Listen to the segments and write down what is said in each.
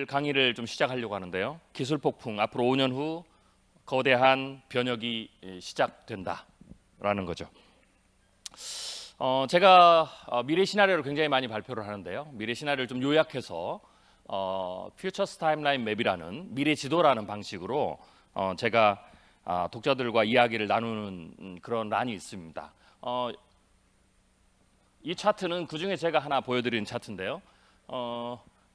강의를 좀 시작하려고 하는데요. 기술 폭풍, 앞으로 5년 후 거대한 변혁이 시작된다라는 거죠. 제가 미래 시나리오를 굉장히 많이 발표를 하는데요. 미래 시나리오를 좀 요약해서 Futures Timeline Map이라는 미래 지도라는 방식으로 제가 독자들과 이야기를 나누는 그런 란이 있습니다. 이 차트는 그 중에 제가 하나 보여드리는 차트인데요.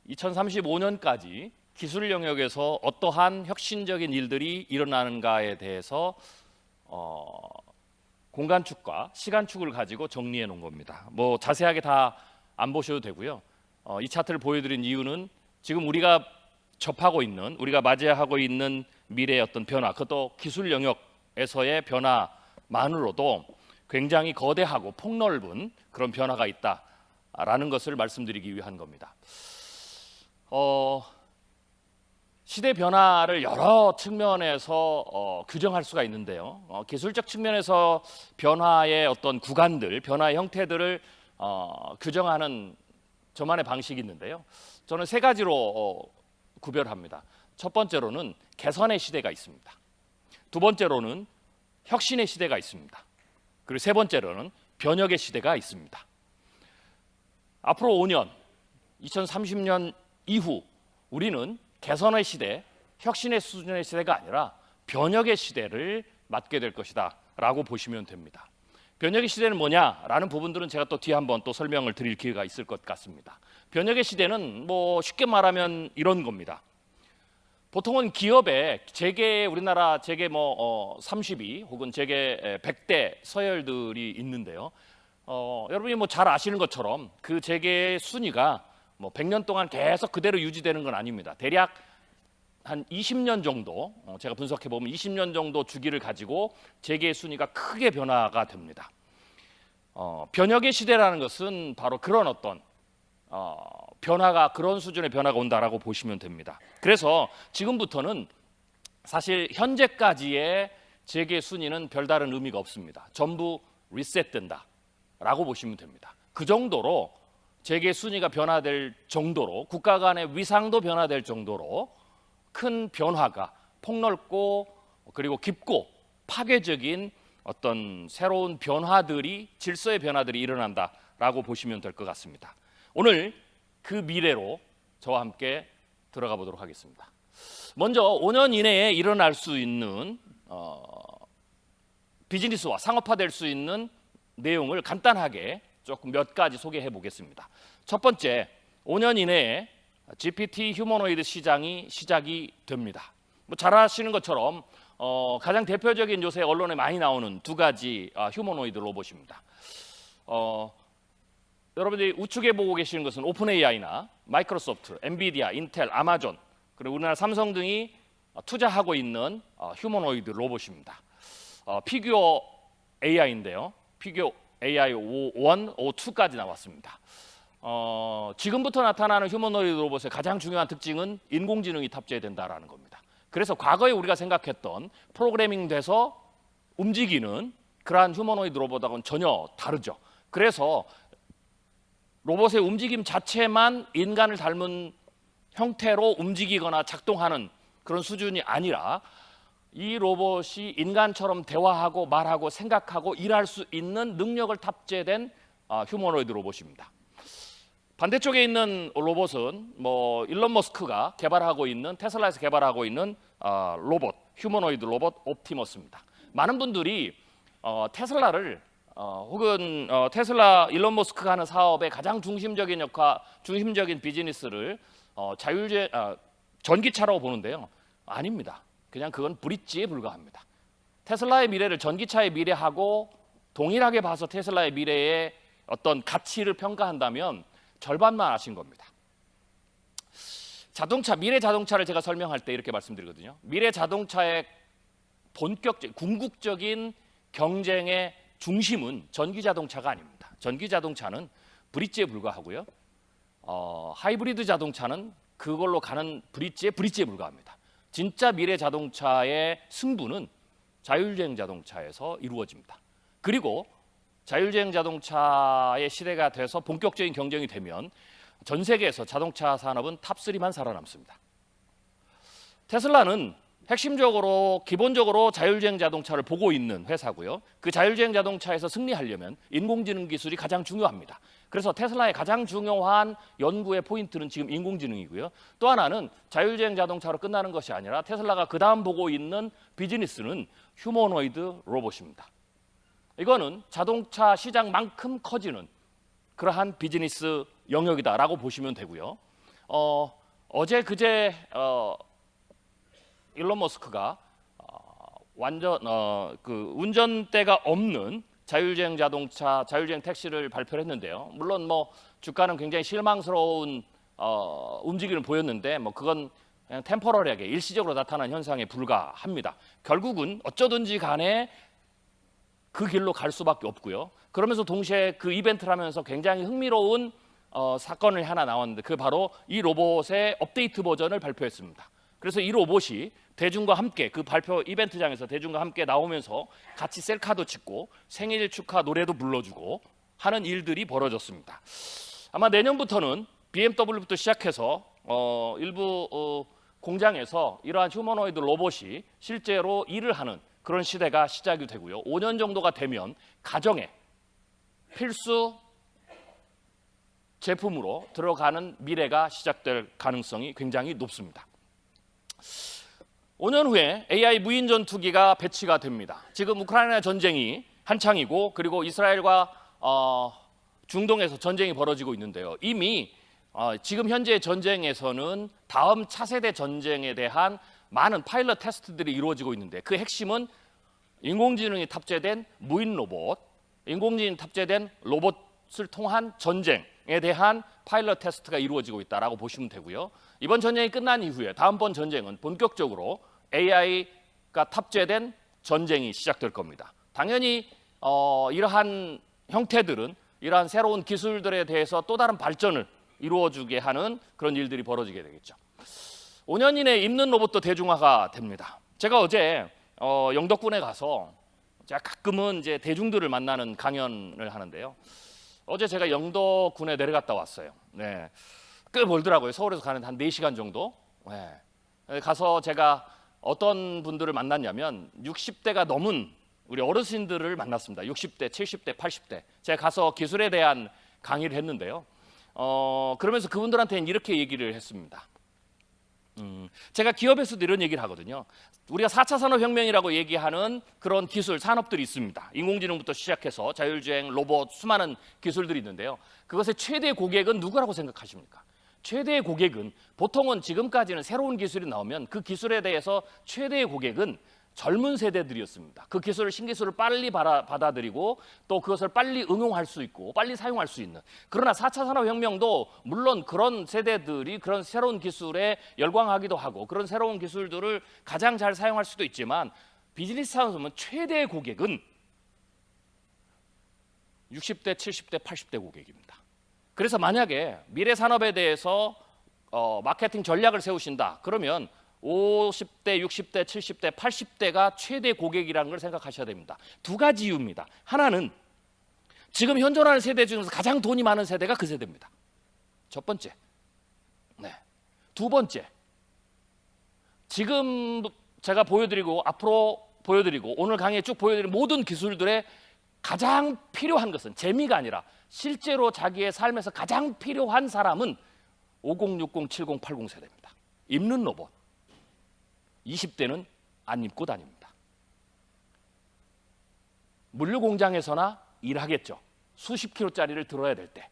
2035년까지 기술 영역에서 어떠한 혁신적인 일들이 일어나는가에 대해서 공간축과 시간축을 가지고 정리해 놓은 겁니다. 뭐 자세하게 다 안 보셔도 되고요. 이 차트를 보여드린 이유는 지금 우리가 접하고 있는, 우리가 맞이하고 있는 미래의 어떤 변화, 그것도 기술 영역에서의 변화만으로도 굉장히 거대하고 폭넓은 그런 변화가 있다라는 것을 말씀드리기 위한 겁니다. 시대 변화를 여러 측면에서 규정할 수가 있는데요. 기술적 측면에서 변화의 어떤 구간들, 변화의 형태들을 규정하는 저만의 방식이 있는데요. 저는 세 가지로 구별합니다. 첫 번째로는 개선의 시대가 있습니다. 두 번째로는 혁신의 시대가 있습니다. 그리고 세 번째로는 변혁의 시대가 있습니다. 앞으로 5년, 2030년 이후 우리는 개선의 시대, 혁신의 수준의 시대가 아니라 변혁의 시대를 맞게 될 것이다 라고 보시면 됩니다. 변혁의 시대는 뭐냐라는 부분들은 제가 또 뒤에 한번 또 설명을 드릴 기회가 있을 것 같습니다. 변혁의 시대는 뭐 쉽게 말하면 이런 겁니다. 보통은 기업에 재계, 우리나라 재계 30위 혹은 재계 100대 서열들이 있는데요. 여러분이 뭐 잘 아시는 것처럼 그 재계의 순위가 뭐 100년 동안 계속 그대로 유지되는 건 아닙니다. 대략 한 20년 정도, 제가 분석해 보면 20년 정도 주기를 가지고 재계의 순위가 크게 변화가 됩니다. 변혁의 시대라는 것은 바로 그런 어떤 변화가, 그런 수준의 변화가 온다라고 보시면 됩니다. 그래서 지금부터는 사실 현재까지의 재계 순위는 별다른 의미가 없습니다. 전부 리셋된다라고 보시면 됩니다. 그 정도로 재계 순위가 변화될 정도로, 국가 간의 위상도 변화될 정도로 큰 변화가, 폭넓고 그리고 깊고 파괴적인 어떤 새로운 변화들이, 질서의 변화들이 일어난다라고 보시면 될 것 같습니다. 오늘 그 미래로 저와 함께 들어가 보도록 하겠습니다. 먼저 5년 이내에 일어날 수 있는 비즈니스와 상업화될 수 있는 내용을 간단하게 조금 몇 가지 소개해 보겠습니다. 첫 번째, 5년 이내에 GPT 휴머노이드 시장이 시작이 됩니다. 뭐 잘 아시는 것처럼 가장 대표적인 요새 언론에 많이 나오는 두 가지 휴머노이드 로봇입니다. 여러분들이 우측에 보고 계시는 것은 오픈 AI나 마이크로소프트, 엔비디아, 인텔, 아마존, 그리고 우리나라 삼성 등이 투자하고 있는 휴머노이드 로봇입니다. 피규어 AI인데요. 피규어 AI 1, 2까지 나왔습니다. 지금부터 나타나는 휴머노이드 로봇의 가장 중요한 특징은 인공지능이 탑재된다라는 겁니다. 그래서 과거에 우리가 생각했던 프로그래밍 돼서 움직이는 그러한 휴머노이드 로봇하고는 전혀 다르죠. 그래서 로봇의 움직임 자체만 인간을 닮은 형태로 움직이거나 작동하는 그런 수준이 아니라 이 로봇이 인간처럼 대화하고 말하고 생각하고 일할 수 있는 능력을 탑재된 휴머노이드 로봇입니다. 반대쪽에 있는 로봇은 뭐 일론 머스크가 개발하고 있는, 테슬라에서 개발하고 있는 로봇, 휴머노이드 로봇 옵티머스입니다. 많은 분들이 테슬라를 혹은 테슬라 일론 머스크가 하는 사업의 가장 중심적인 역할, 중심적인 비즈니스를 전기차라고 보는데요. 아닙니다. 그냥 그건 브릿지에 불과합니다. 테슬라의 미래를 전기차의 미래하고 동일하게 봐서 테슬라의 미래의 어떤 가치를 평가한다면 절반만 아신 겁니다. 자동차, 미래 자동차를 제가 설명할 때 이렇게 말씀드리거든요. 미래 자동차의 본격적, 궁극적인 경쟁의 중심은 전기 자동차가 아닙니다. 전기 자동차는 브릿지에 불과하고요. 하이브리드 자동차는 그걸로 가는 브릿지에 불과합니다. 진짜 미래 자동차의 승부는 자율주행 자동차에서 이루어집니다. 그리고 자율주행 자동차의 시대가 돼서 본격적인 경쟁이 되면 전 세계에서 자동차 산업은 탑3만 살아남습니다. 테슬라는 핵심적으로 기본적으로 자율주행 자동차를 보고 있는 회사고요. 그 자율주행 자동차에서 승리하려면 인공지능 기술이 가장 중요합니다. 그래서 테슬라의 가장 중요한 연구의 포인트는 지금 인공지능이고요. 또 하나는 자율주행 자동차로 끝나는 것이 아니라 테슬라가 그 다음 보고 있는 비즈니스는 휴머노이드 로봇입니다. 이거는 자동차 시장만큼 커지는 그러한 비즈니스 영역이다라고 보시면 되고요. 어제 그제 일론 머스크가 완전 그 운전대가 없는 자율주행 자동차, 자율주행 택시를 발표를 했는데요. 물론 뭐 주가는 굉장히 실망스러운 움직임을 보였는데 뭐 그건 그냥 템포러리하게 일시적으로 나타난 현상에 불과합니다. 결국은 어쩌든지 간에 그 길로 갈 수밖에 없고요. 그러면서 동시에 그 이벤트를 하면서 굉장히 흥미로운 사건이 하나 나왔는데 그 바로 이 로봇의 업데이트 버전을 발표했습니다. 그래서 이 로봇이 대중과 함께 그 발표 이벤트장에서 대중과 함께 나오면서 같이 셀카도 찍고 생일 축하 노래도 불러주고 하는 일들이 벌어졌습니다. 아마 내년부터는 BMW부터 시작해서 일부 공장에서 이러한 휴머노이드 로봇이 실제로 일을 하는 그런 시대가 시작이 되고요. 5년 정도가 되면 가정에 필수 제품으로 들어가는 미래가 시작될 가능성이 굉장히 높습니다. 5년 후에 AI 무인 전투기가 배치가 됩니다. 지금 우크라이나 전쟁이 한창이고 그리고 이스라엘과 중동에서 전쟁이 벌어지고 있는데요. 이미 지금 현재의 전쟁에서는 다음 차세대 전쟁에 대한 많은 파일럿 테스트들이 이루어지고 있는데 그 핵심은 인공지능이 탑재된 무인 로봇, 인공지능이 탑재된 로봇을 통한 전쟁에 대한 파일럿 테스트가 이루어지고 있다라고 보시면 되고요. 이번 전쟁이 끝난 이후에 다음번 전쟁은 본격적으로 AI가 탑재된 전쟁이 시작될 겁니다. 당연히 이러한 형태들은 이러한 새로운 기술들에 대해서 또 다른 발전을 이루어주게 하는 그런 일들이 벌어지게 되겠죠. 5년 이내에 입는 로봇도 대중화가 됩니다. 제가 어제 영덕군에 가서 제가 가끔은 이제 대중들을 만나는 강연을 하는데요. 어제 제가 영덕군에 내려갔다 왔어요. 네. 꽤 멀더라고요. 서울에서 가는데 한 4시간 정도. 네. 가서 제가 어떤 분들을 만났냐면 60대가 넘은 우리 어르신들을 만났습니다. 60대, 70대, 80대. 제가 가서 기술에 대한 강의를 했는데요. 그러면서 그분들한테는 이렇게 얘기를 했습니다. 제가 기업에서도 이런 얘기를 하거든요. 우리가 4차 산업혁명이라고 얘기하는 그런 기술, 산업들이 있습니다. 인공지능부터 시작해서 자율주행, 로봇, 수많은 기술들이 있는데요. 그것의 최대 고객은 누구라고 생각하십니까? 최대의 고객은 보통은 지금까지는 새로운 기술이 나오면 그 기술에 대해서 최대의 고객은 젊은 세대들이었습니다. 그 기술을 신기술을 빨리 받아들이고 또 그것을 빨리 응용할 수 있고 빨리 사용할 수 있는. 그러나 4차 산업혁명도 물론 그런 세대들이 그런 새로운 기술에 열광하기도 하고 그런 새로운 기술들을 가장 잘 사용할 수도 있지만 비즈니스 산업은 최대의 고객은 60대, 70대, 80대 고객입니다. 그래서 만약에 미래 산업에 대해서 마케팅 전략을 세우신다. 그러면 50대, 60대, 70대, 80대가 최대 고객이라는 걸 생각하셔야 됩니다. 두 가지 이유입니다. 하나는 지금 현존하는 세대 중에서 가장 돈이 많은 세대가 그 세대입니다. 첫 번째. 네. 두 번째. 지금 제가 보여드리고 앞으로 보여드리고 오늘 강의에 쭉 보여드린 모든 기술들의 가장 필요한 것은 재미가 아니라 실제로 자기의 삶에서 가장 필요한 사람은 50, 60, 70, 80 세대입니다. 입는 로봇. 20대는 안 입고 다닙니다. 물류 공장에서나 일하겠죠. 수십 킬로짜리를 들어야 될 때.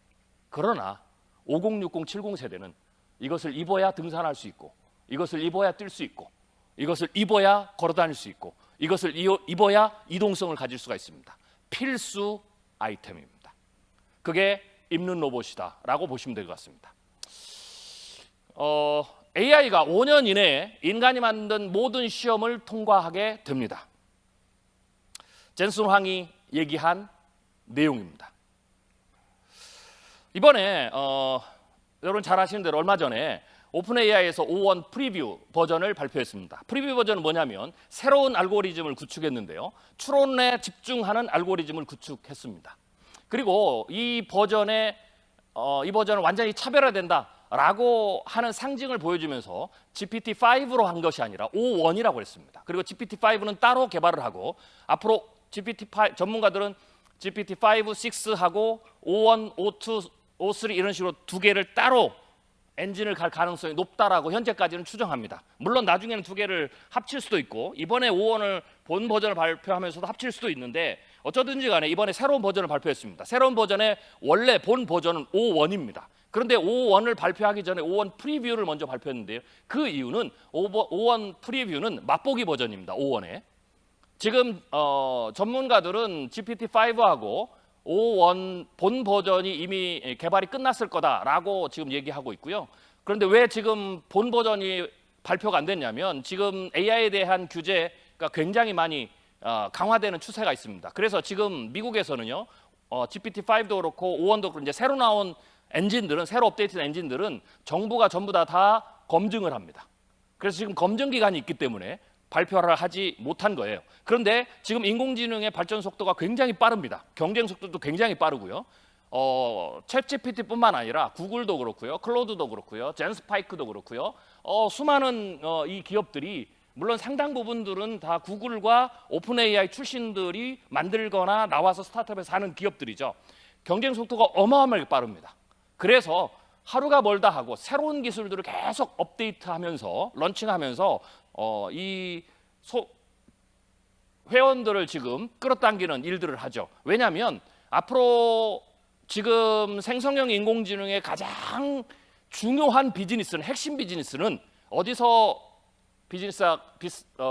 그러나 50, 60, 70 세대는 이것을 입어야 등산할 수 있고 이것을 입어야 뛸 수 있고 이것을 입어야 걸어 다닐 수 있고 이것을 입어야 이동성을 가질 수가 있습니다. 필수 아이템입니다. 그게 입는 로봇이다 라고 보시면 될 것 같습니다. AI가 5년 이내에 인간이 만든 모든 시험을 통과하게 됩니다. 젠슨 황이 얘기한 내용입니다. 이번에 여러분 잘 아시는 대로 얼마 전에 오픈 AI에서 5원 프리뷰 버전을 발표했습니다. 프리뷰 버전은 뭐냐면 새로운 알고리즘을 구축했는데요. 추론에 집중하는 알고리즘을 구축했습니다. 그리고 이 버전의 이 버전은 완전히 차별화된다라고 하는 상징을 보여주면서 GPT-5로 한 것이 아니라 O1이라고 했습니다. 그리고 GPT-5는 따로 개발을 하고 앞으로 GPT-5 전문가들은 GPT-5, 6하고 O1, O2, O3 이런 식으로 두 개를 따로 엔진을 갈 가능성이 높다라고 현재까지는 추정합니다. 물론 나중에는 두 개를 합칠 수도 있고 이번에 O1을 본 버전을 발표하면서도 합칠 수도 있는데 어쩌든지 간에 이번에 새로운 버전을 발표했습니다. 새로운 버전의 원래 본 버전은 O1입니다. 그런데 O1을 발표하기 전에 O1 프리뷰를 먼저 발표했는데요. 그 이유는 O1 프리뷰는 맛보기 버전입니다. O1에. 지금 전문가들은 GPT-5하고 O1 본 버전이 이미 개발이 끝났을 거다라고 지금 얘기하고 있고요. 그런데 왜 지금 본 버전이 발표가 안 됐냐면 지금 AI에 대한 규제가 굉장히 많이 강화되는 추세가 있습니다. 그래서 지금 미국에서는요, GPT-5도 그렇고 O1도 그렇고 이제 새로 나온 엔진들은 새로 업데이트된 엔진들은 정부가 전부 다 검증을 합니다. 그래서 지금 검증 기간이 있기 때문에 발표를 하지 못한 거예요. 그런데 지금 인공지능의 발전 속도가 굉장히 빠릅니다. 경쟁 속도도 굉장히 빠르고요. 챗GPT뿐만 아니라 구글도 그렇고요, 클로드도 그렇고요, 젠스파이크도 그렇고요. 수많은 이 기업들이 물론 상당 부분들은 다 구글과 오픈 AI 출신들이 만들거나 나와서 스타트업에서 하는 기업들이죠. 경쟁 속도가 어마어마하게 빠릅니다. 그래서 하루가 멀다 하고 새로운 기술들을 계속 업데이트하면서 런칭하면서 이 회원들을 지금 끌어당기는 일들을 하죠. 왜냐하면 앞으로 지금 생성형 인공지능의 가장 중요한 비즈니스는 핵심 비즈니스는 어디서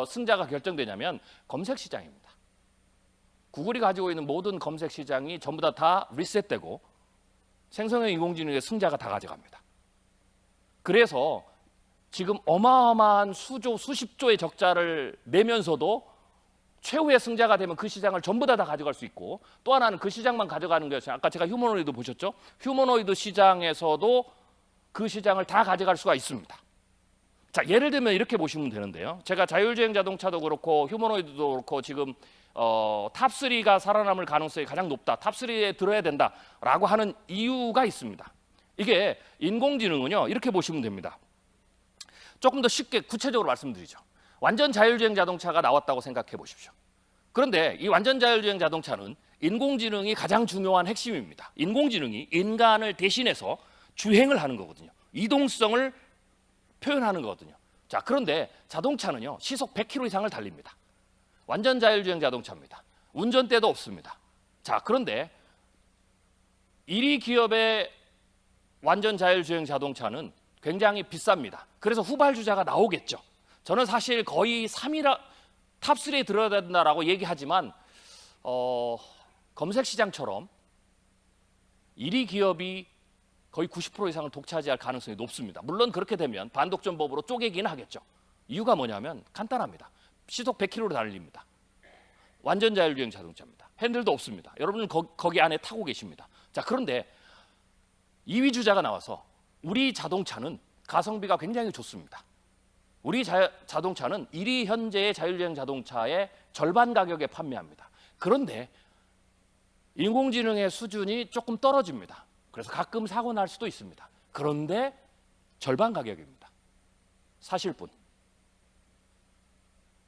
승자가 결정되냐면 검색 시장입니다. 구글이 가지고 있는 모든 검색 시장이 전부 다 리셋되고 생성형 인공지능의 승자가 다 가져갑니다. 그래서 지금 어마어마한 수십조의 적자를 내면서도 최후의 승자가 되면 그 시장을 전부 다 가져갈 수 있고 또 하나는 그 시장만 가져가는 것이 아까 제가 휴머노이드 보셨죠? 휴머노이드 시장에서도 그 시장을 다 가져갈 수가 있습니다. 자, 예를 들면 이렇게 보시면 되는데요. 제가 자율주행 자동차도 그렇고 휴머노이드도 그렇고 지금 탑3가 살아남을 가능성이 가장 높다. 탑3에 들어야 된다라고 하는 이유가 있습니다. 이게 인공지능은요. 이렇게 보시면 됩니다. 조금 더 쉽게 구체적으로 말씀드리죠. 완전 자율주행 자동차가 나왔다고 생각해 보십시오. 그런데 이 완전 자율주행 자동차는 인공지능이 가장 중요한 핵심입니다. 인공지능이 인간을 대신해서 주행을 하는 거거든요. 이동성을 표현하는 거거든요. 자, 그런데 자동차는요. 시속 100km 이상을 달립니다. 완전 자율주행 자동차입니다. 운전대도 없습니다. 자, 그런데 1위 기업의 완전 자율주행 자동차는 굉장히 비쌉니다. 그래서 후발주자가 나오겠죠. 저는 사실 거의 3위라 탑3에 들어야 된다라고 얘기하지만 검색 시장처럼 1위 기업이 거의 90% 이상을 독차지할 가능성이 높습니다. 물론 그렇게 되면 반독점법으로 쪼개기는 하겠죠. 이유가 뭐냐면 간단합니다. 시속 100km로 달립니다. 완전 자율주행 자동차입니다. 핸들도 없습니다. 여러분은 거기 안에 타고 계십니다. 자, 그런데 2위 주자가 나와서 우리 자동차는 가성비가 굉장히 좋습니다. 우리 자동차는 1위 현재의 자율주행 자동차의 절반 가격에 판매합니다. 그런데 인공지능의 수준이 조금 떨어집니다. 그래서 가끔 사고 날 수도 있습니다. 그런데 절반 가격입니다. 사실 뿐.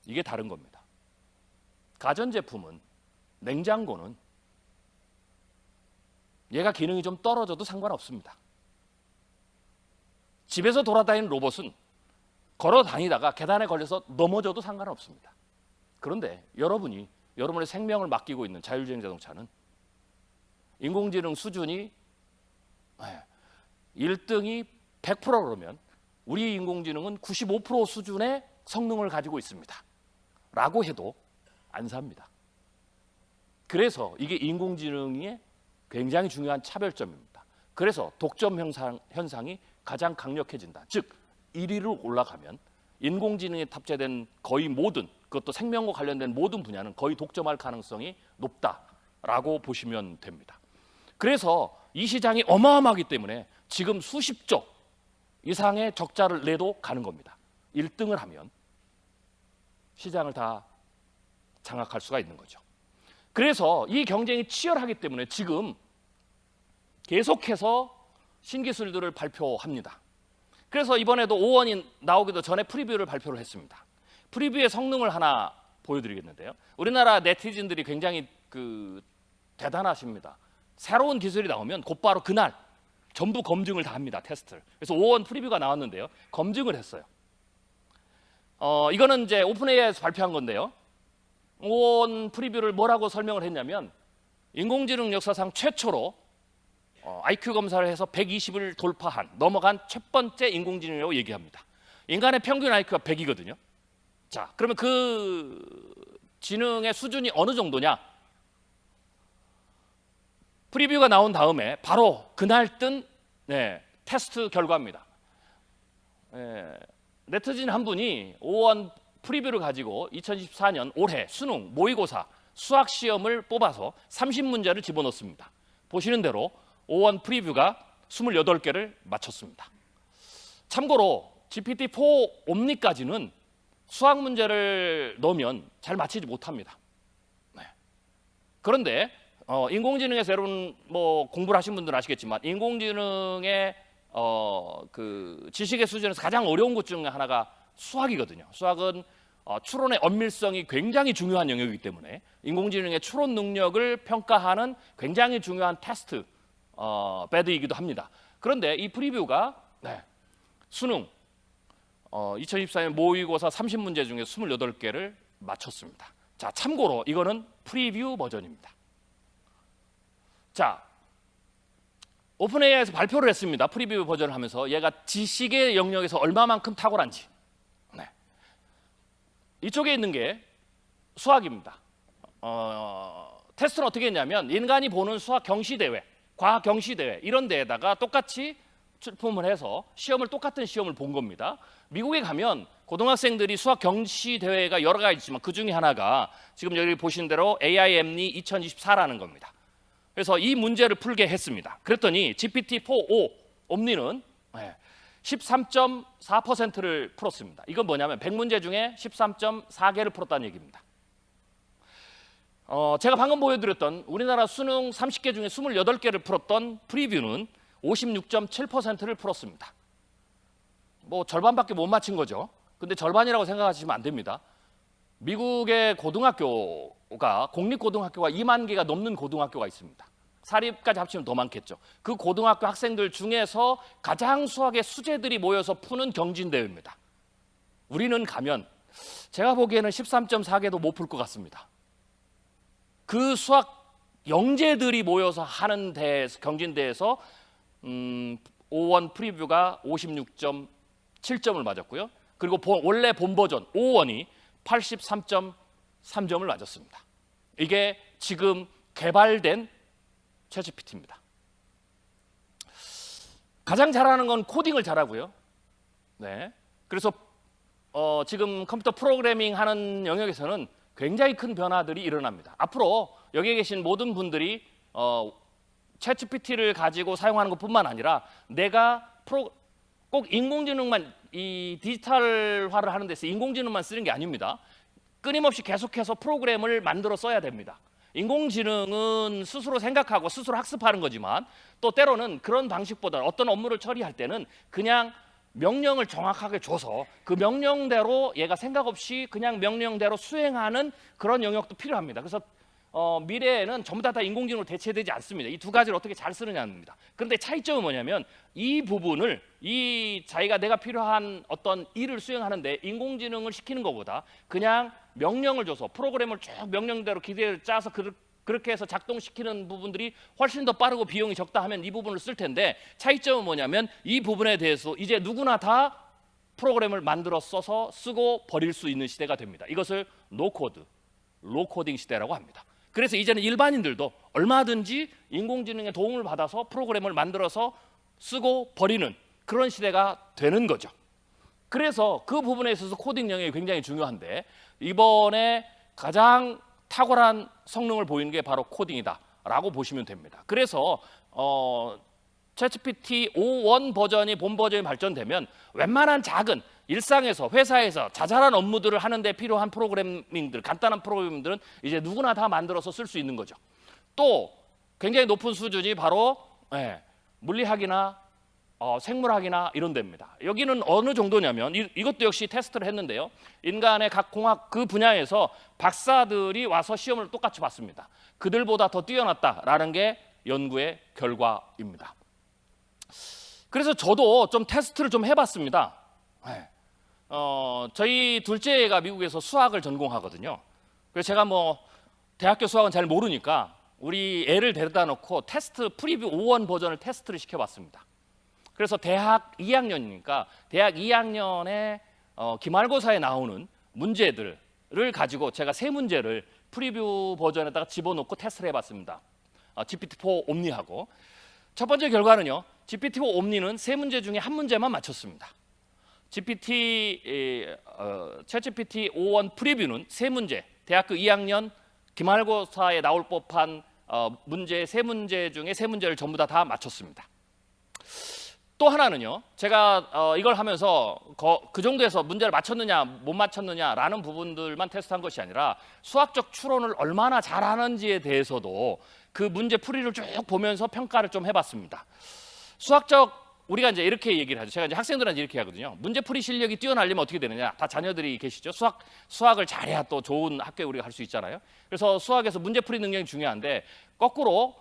이게 다른 겁니다. 가전제품은 냉장고는 얘가 기능이 좀 떨어져도 상관없습니다. 집에서 돌아다니는 로봇은 걸어 다니다가 계단에 걸려서 넘어져도 상관없습니다. 그런데 여러분의 생명을 맡기고 있는 자율주행 자동차는 인공지능 수준이 1등이 100% 그러면 우리 인공지능은 95% 수준의 성능을 가지고 있습니다. 라고 해도 안 삽니다. 그래서 이게 인공지능의 굉장히 중요한 차별점입니다. 그래서 독점 현상이 가장 강력해진다. 즉 1위로 올라가면 인공지능에 탑재된 거의 모든 그것도 생명과 관련된 모든 분야는 거의 독점할 가능성이 높다라고 보시면 됩니다. 그래서 이 시장이 어마어마하기 때문에 지금 수십조 이상의 적자를 내도 가는 겁니다. 1등을 하면 시장을 다 장악할 수가 있는 거죠. 그래서 이 경쟁이 치열하기 때문에 지금 계속해서 신기술들을 발표합니다. 그래서 이번에도 5원이 나오기도 전에 프리뷰를 발표를 했습니다. 프리뷰의 성능을 하나 보여드리겠는데요. 우리나라 네티즌들이 굉장히 대단하십니다. 새로운 기술이 나오면 곧바로 그날 전부 검증을 다 합니다. 테스트를. 그래서 5원 프리뷰가 나왔는데요. 검증을 했어요. 이거는 이제 오픈AI에서 발표한 건데요. 5원 프리뷰를 뭐라고 설명을 했냐면 인공지능 역사상 최초로 IQ 검사를 해서 120을 넘어간 첫 번째 인공지능이라고 얘기합니다. 인간의 평균 IQ가 100이거든요. 자, 그러면 그 지능의 수준이 어느 정도냐? 프리뷰가 나온 다음에 바로 그날 뜬 테스트 결과입니다. 네티즌 한 분이 5원 프리뷰를 가지고 2024년 올해 수능, 모의고사, 수학 시험을 뽑아서 30문제를 집어넣습니다. 보시는 대로 5원 프리뷰가 28개를 맞췄습니다. 참고로 GPT-4 옴니까지는 수학 문제를 넣으면 잘 맞히지 못합니다. 그런데 인공지능에서 여러분 공부를 하신 분들은 아시겠지만 인공지능의 그 지식의 수준에서 가장 어려운 것 중에 하나가 수학이거든요. 수학은 추론의 엄밀성이 굉장히 중요한 영역이기 때문에 인공지능의 추론 능력을 평가하는 굉장히 중요한 테스트 베드이기도 합니다. 그런데 이 프리뷰가 수능 2024년 모의고사 30문제 중에 28개를 맞췄습니다. 자, 참고로 이거는 프리뷰 버전입니다. 자, 오픈AI에서 발표를 했습니다. 프리뷰 버전을 하면서 얘가 지식의 영역에서 얼마만큼 탁월한지. 이쪽에 있는 게 수학입니다. 테스트는 어떻게 했냐면 인간이 보는 수학 경시대회, 과학 경시대회 이런 데에다가 똑같이 출품을 해서 똑같은 시험을 본 겁니다. 미국에 가면 고등학생들이 수학 경시대회가 여러 가지 있지만 그 중에 하나가 지금 여기 보시는 대로 AIME 2024라는 겁니다. 그래서 이 문제를 풀게 했습니다. 그랬더니 GPT-4o 옴니는 13.4%를 풀었습니다. 이건 뭐냐면 100문제 중에 13.4개를 풀었다는 얘기입니다. 제가 방금 보여드렸던 우리나라 수능 30개 중에 28개를 풀었던 프리뷰는 56.7%를 풀었습니다. 절반밖에 못 맞힌 거죠. 근데 절반이라고 생각하시면 안 됩니다. 미국의 공립고등학교가 2만 개가 넘는 고등학교가 있습니다. 사립까지 합치면 더 많겠죠. 그 고등학교 학생들 중에서 가장 수학의 수재들이 모여서 푸는 경진대회입니다. 우리는 가면 제가 보기에는 13.4개도 못 풀 것 같습니다. 그 수학 영재들이 모여서 하는 경진대회에서 5원 프리뷰가 56.7점을 맞았고요. 그리고 원래 본 버전 5원이 83.3점을 맞았습니다. 이게 지금 개발된 챗GPT입니다. 가장 잘하는 건 코딩을 잘하고요. 그래서 지금 컴퓨터 프로그래밍 하는 영역에서는 굉장히 큰 변화들이 일어납니다. 앞으로 여기에 계신 모든 분들이 챗GPT를 가지고 사용하는 것뿐만 아니라 내가 꼭 인공지능만 이 디지털화를 하는 데서 인공지능만 쓰는 게 아닙니다. 끊임없이 계속해서 프로그램을 만들어 써야 됩니다. 인공지능은 스스로 생각하고 스스로 학습하는 거지만 또 때로는 그런 방식보다 어떤 업무를 처리할 때는 그냥 명령을 정확하게 줘서 그 명령대로 얘가 생각 없이 그냥 명령대로 수행하는 그런 영역도 필요합니다. 그래서 미래에는 전부 다 인공지능으로 대체되지 않습니다. 이 두 가지를 어떻게 잘 쓰느냐입니다. 그런데 차이점은 뭐냐면 이 부분을 자기가 내가 필요한 어떤 일을 수행하는데 인공지능을 시키는 것보다 그냥 명령을 줘서 프로그램을 쭉 명령대로 기대를 짜서 그렇게 해서 작동시키는 부분들이 훨씬 더 빠르고 비용이 적다 하면 이 부분을 쓸 텐데 차이점은 뭐냐면 이 부분에 대해서 이제 누구나 다 프로그램을 만들어 써서 쓰고 버릴 수 있는 시대가 됩니다. 이것을 노코드, 로코딩 시대라고 합니다. 그래서 이제는 일반인들도 얼마든지 인공지능의 도움을 받아서 프로그램을 만들어서 쓰고 버리는 그런 시대가 되는 거죠. 그래서 그 부분에 있어서 코딩 영역이 굉장히 중요한데 이번에 가장 탁월한 성능을 보이는 게 바로 코딩이다라고 보시면 됩니다. 그래서 챗GPT 5원 버전이 본 버전이 발전되면 웬만한 작은 일상에서 회사에서 자잘한 업무들을 하는데 필요한 프로그래밍들, 간단한 프로그램들은 이제 누구나 다 만들어서 쓸 수 있는 거죠. 또 굉장히 높은 수준이 바로 물리학이나 생물학이나 이런 데입니다. 여기는 어느 정도냐면 이것도 역시 테스트를 했는데요. 인간의 각 공학 그 분야에서 박사들이 와서 시험을 똑같이 봤습니다. 그들보다 더 뛰어났다라는 게 연구의 결과입니다. 그래서 저도 좀 테스트를 좀 해봤습니다. 저희 둘째가 미국에서 수학을 전공하거든요. 그래서 제가 뭐 대학교 수학은 잘 모르니까 우리 애를 데려다 놓고 테스트 프리뷰 5원 버전을 테스트를 시켜봤습니다. 그래서 대학 2학년이니까 대학 2학년에 기말고사에 나오는 문제들을 가지고 제가 세 문제를 프리뷰 버전에다가 집어넣고 테스트를 해봤습니다. GPT-4 옴니하고. 첫 번째 결과는요. GPT-4 옴니는 세 문제 중에 한 문제만 맞췄습니다. 챗GPT 5원 프리뷰는 세 문제, 대학교 2학년 기말고사에 나올 법한 문제 세 문제 중에 세 문제를 전부 다 맞췄습니다. 또 하나는요. 제가 이걸 하면서 그 정도에서 문제를 맞췄느냐 못 맞췄느냐라는 부분들만 테스트한 것이 아니라 수학적 추론을 얼마나 잘하는지에 대해서도 그 문제 풀이를 쭉 보면서 평가를 좀 해봤습니다. 우리가 이제 이렇게 얘기를 하죠. 제가 이제 학생들한테 이렇게 하거든요. 문제풀이 실력이 뛰어나려면 어떻게 되느냐? 다 자녀들이 계시죠. 수학을 잘해야 또 좋은 학교에 우리가 갈 수 있잖아요. 그래서 수학에서 문제풀이 능력이 중요한데 거꾸로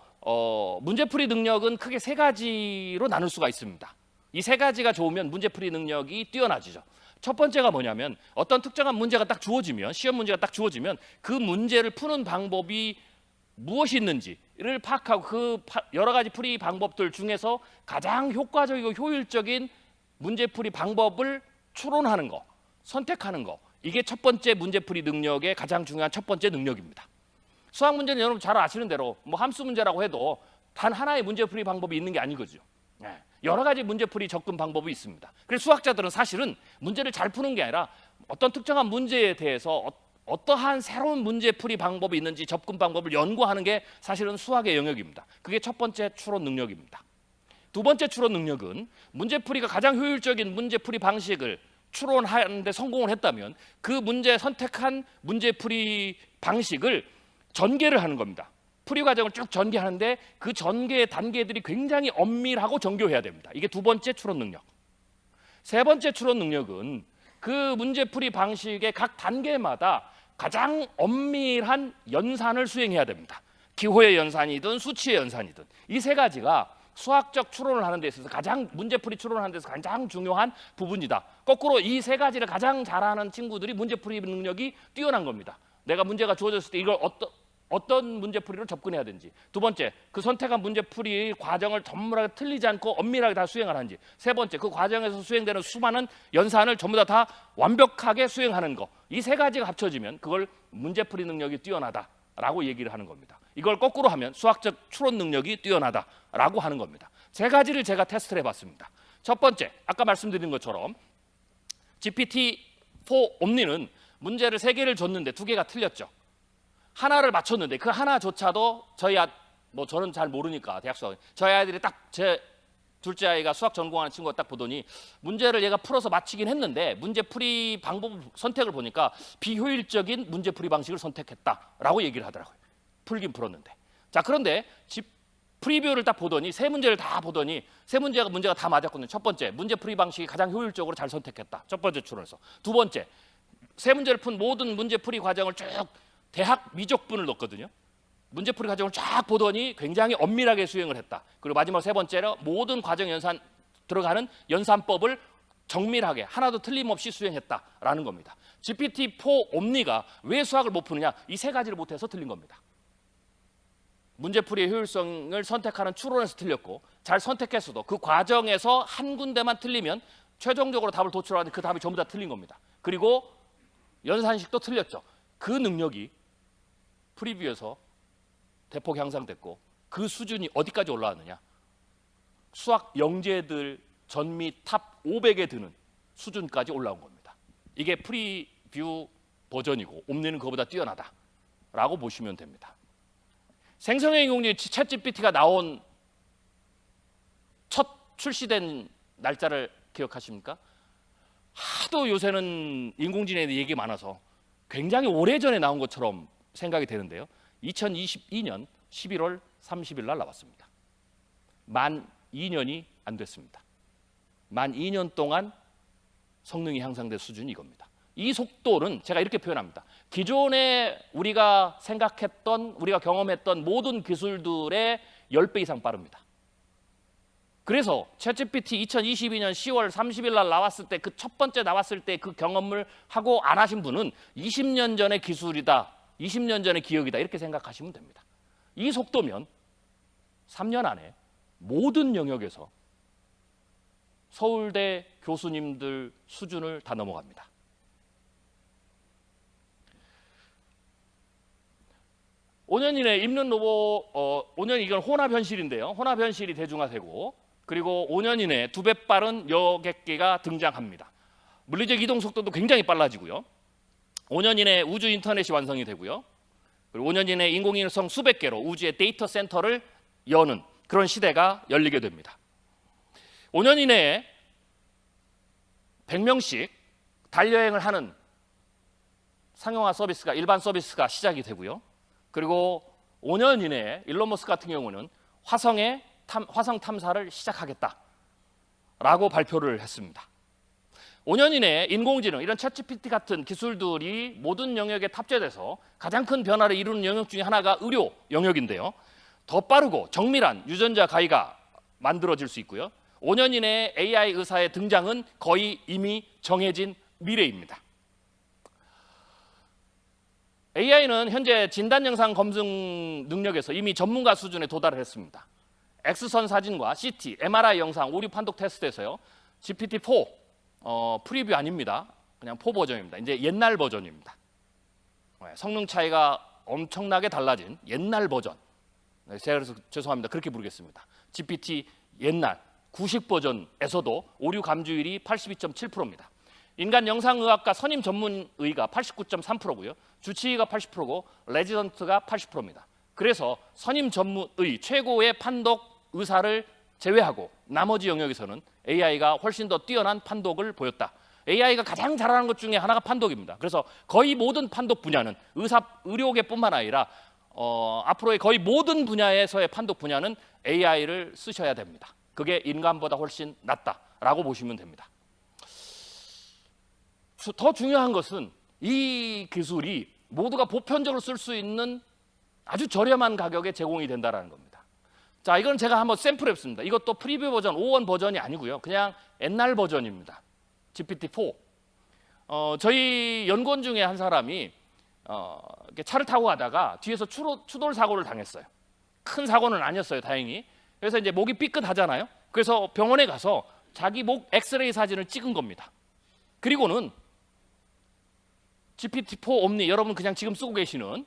문제풀이 능력은 크게 세 가지로 나눌 수가 있습니다. 이 세 가지가 좋으면 문제풀이 능력이 뛰어나지죠. 첫 번째가 뭐냐면 어떤 특정한 문제가 딱 주어지면 시험 문제가 딱 주어지면 그 문제를 푸는 방법이 무엇이 있는지를 파악하고 그 여러 가지 풀이 방법들 중에서 가장 효과적이고 효율적인 문제풀이 방법을 추론하는 거, 선택하는 거. 이게 첫 번째 문제풀이 능력의 가장 중요한 첫 번째 능력입니다. 수학 문제는 여러분 잘 아시는 대로 뭐 함수 문제라고 해도 단 하나의 문제풀이 방법이 있는 게 아니거죠. 여러 가지 문제풀이 접근 방법이 있습니다. 그래서 수학자들은 사실은 문제를 잘 푸는 게 아니라 어떤 특정한 문제에 대해서 어떠한 새로운 문제풀이 방법이 있는지 접근 방법을 연구하는 게 사실은 수학의 영역입니다. 그게 첫 번째 추론 능력입니다. 두 번째 추론 능력은 문제풀이가 가장 효율적인 문제풀이 방식을 추론하는 데 성공을 했다면 그 문제 선택한 문제풀이 방식을 전개를 하는 겁니다. 풀이 과정을 쭉 전개하는데 그 전개의 단계들이 굉장히 엄밀하고 정교해야 됩니다. 이게 두 번째 추론 능력. 세 번째 추론 능력은 그 문제풀이 방식의 각 단계마다 가장 엄밀한 연산을 수행해야 됩니다. 기호의 연산이든 수치의 연산이든 이 세 가지가 수학적 추론을 하는 데 있어서 가장 문제풀이 추론을 하는 데서 가장 중요한 부분이다. 거꾸로 이 세 가지를 가장 잘하는 친구들이 문제풀이 능력이 뛰어난 겁니다. 내가 문제가 주어졌을 때 이걸 어떤 문제풀이로 접근해야 되는지, 두 번째 그 선택한 문제풀이 과정을 전문하게 틀리지 않고 엄밀하게 다 수행을 하는지, 세 번째 그 과정에서 수행되는 수많은 연산을 전부 다 완벽하게 수행하는 거. 이 세 가지가 합쳐지면 그걸 문제풀이 능력이 뛰어나다라고 얘기를 하는 겁니다. 이걸 거꾸로 하면 수학적 추론 능력이 뛰어나다라고 하는 겁니다. 세 가지를 제가 테스트를 해봤습니다. 첫 번째, 아까 말씀드린 것처럼 GPT-4 옴니는 문제를 3개를 줬는데 2개가 틀렸죠. 하나를 맞췄는데 그 하나조차도 저는 잘 모르니까 대학 수학, 저희 아이들이 딱 제 둘째 아이가 수학 전공하는 친구가 딱 보더니 문제를 얘가 풀어서 맞히긴 했는데 문제풀이 방법 선택을 보니까 비효율적인 문제풀이 방식을 선택했다라고 얘기를 하더라고요. 풀긴 풀었는데. 자, 그런데 프리뷰를 딱 보더니 세 문제를 다 보더니 세 문제가 다 맞았거든요. 첫 번째, 문제풀이 방식이 가장 효율적으로 잘 선택했다. 첫 번째 추론에서. 두 번째, 세 문제를 푼 모든 문제풀이 과정을 쭉 대학 미적분을 넣었거든요. 문제풀이 과정을 쫙 보더니 굉장히 엄밀하게 수행을 했다. 그리고 마지막 세 번째로 모든 과정 연산 들어가는 연산법을 정밀하게 하나도 틀림없이 수행했다라는 겁니다. GPT-4 옴니가 왜 수학을 못 푸느냐? 이 세 가지를 못해서 틀린 겁니다. 문제풀이의 효율성을 선택하는 추론에서 틀렸고, 잘 선택했어도 그 과정에서 한 군데만 틀리면 최종적으로 답을 도출하는데 그 답이 전부 다 틀린 겁니다. 그리고 연산식도 틀렸죠. 그 능력이 프리뷰에서 대폭 향상됐고 그 수준이 어디까지 올라왔느냐? 수학 영재들 전미 탑 500에 드는 수준까지 올라온 겁니다. 이게 프리뷰 버전이고 옴니는 그거보다 뛰어나다라고 보시면 됩니다. 생성형 인공지능 챗GPT가 나온 첫 출시된 날짜를 기억하십니까? 하도 요새는 인공지능에 얘기 많아서 굉장히 오래전에 나온 것처럼 생각이 되는데요. 2022년 11월 30일 날 나왔습니다. 만 2년이 안 됐습니다. 만 2년 동안 성능이 향상된 수준이 이겁니다. 이 속도는 제가 이렇게 표현합니다. 기존에 우리가 생각했던, 우리가 경험했던 모든 기술들의 10배 이상 빠릅니다. 그래서 챗GPT 2022년 10월 30일 날 나왔을 때, 그 첫 번째 나왔을 때 그 경험을 하고 안 하신 분은 20년 전의 기술이다, 20년 전의 기억이다, 이렇게 생각하시면 됩니다. 이 속도면 3년 안에 모든 영역에서 서울대 교수님들 수준을 다 넘어갑니다. 5년 이내 입는 로봇, 5년 이건 혼합 현실인데요. 혼합 현실이 대중화되고, 그리고 5년 이내 2배 빠른 여객기가 등장합니다. 물리적 이동 속도도 굉장히 빨라지고요. 5년 이내 우주 인터넷이 완성이 되고요. 그리고 5년 이내 인공위성 수백 개로 우주의 데이터 센터를 여는 그런 시대가 열리게 됩니다. 5년 이내에 100명씩 달여행을 하는 상용화 서비스가, 일반 서비스가 시작이 되고요. 그리고 5년 이내에 일론 머스크 같은 경우는 화성 탐사를 시작하겠다라고 발표를 했습니다. 5년 이내에 인공지능, 이런 챗GPT 같은 기술들이 모든 영역에 탑재돼서 가장 큰 변화를 이루는 영역 중에 하나가 의료 영역인데요. 더 빠르고 정밀한 유전자 가위가 만들어질 수 있고요. 5년 이내에 AI 의사의 등장은 거의 이미 정해진 미래입니다. AI는 현재 진단 영상 검증 능력에서 이미 전문가 수준에 도달을 했습니다. X선 사진과 CT, MRI 영상 오류 판독 테스트에서요. GPT-4 프리뷰 아닙니다. 그냥 4 버전입니다. 이제 옛날 버전입니다. 성능 차이가 엄청나게 달라진 옛날 버전. 제가 그래서 죄송합니다. 그렇게 부르겠습니다. GPT 옛날 90 버전에서도 오류 감주율이 82.7%입니다. 인간 영상의학과 선임 전문의가 89.3%고요. 주치의가 80%고 레지던트가 80%입니다. 그래서 선임 전문의 최고의 판독 의사를 제외하고 나머지 영역에서는 AI가 훨씬 더 뛰어난 판독을 보였다. AI가 가장 잘하는 것 중에 하나가 판독입니다. 그래서 거의 모든 판독 분야는 의료계뿐만 아니라 앞으로의 거의 모든 분야에서의 판독 분야는 AI를 쓰셔야 됩니다. 그게 인간보다 훨씬 낫다라고 보시면 됩니다. 더 중요한 것은 이 기술이 모두가 보편적으로 쓸 수 있는 아주 저렴한 가격에 제공이 된다는 겁니다. 자, 이건 제가 한번 샘플 해봤습니다. 이것도 프리뷰 버전 5원 버전이 아니고요. 그냥 옛날 버전입니다. GPT-4. 저희 연구원 중에 한 사람이 이렇게 차를 타고 가다가 뒤에서 추돌 사고를 당했어요. 큰 사고는 아니었어요, 다행히. 그래서 이제 목이 삐끗하잖아요. 그래서 병원에 가서 자기 목 엑스레이 사진을 찍은 겁니다. 그리고는 GPT-4 옴니, 여러분 그냥 지금 쓰고 계시는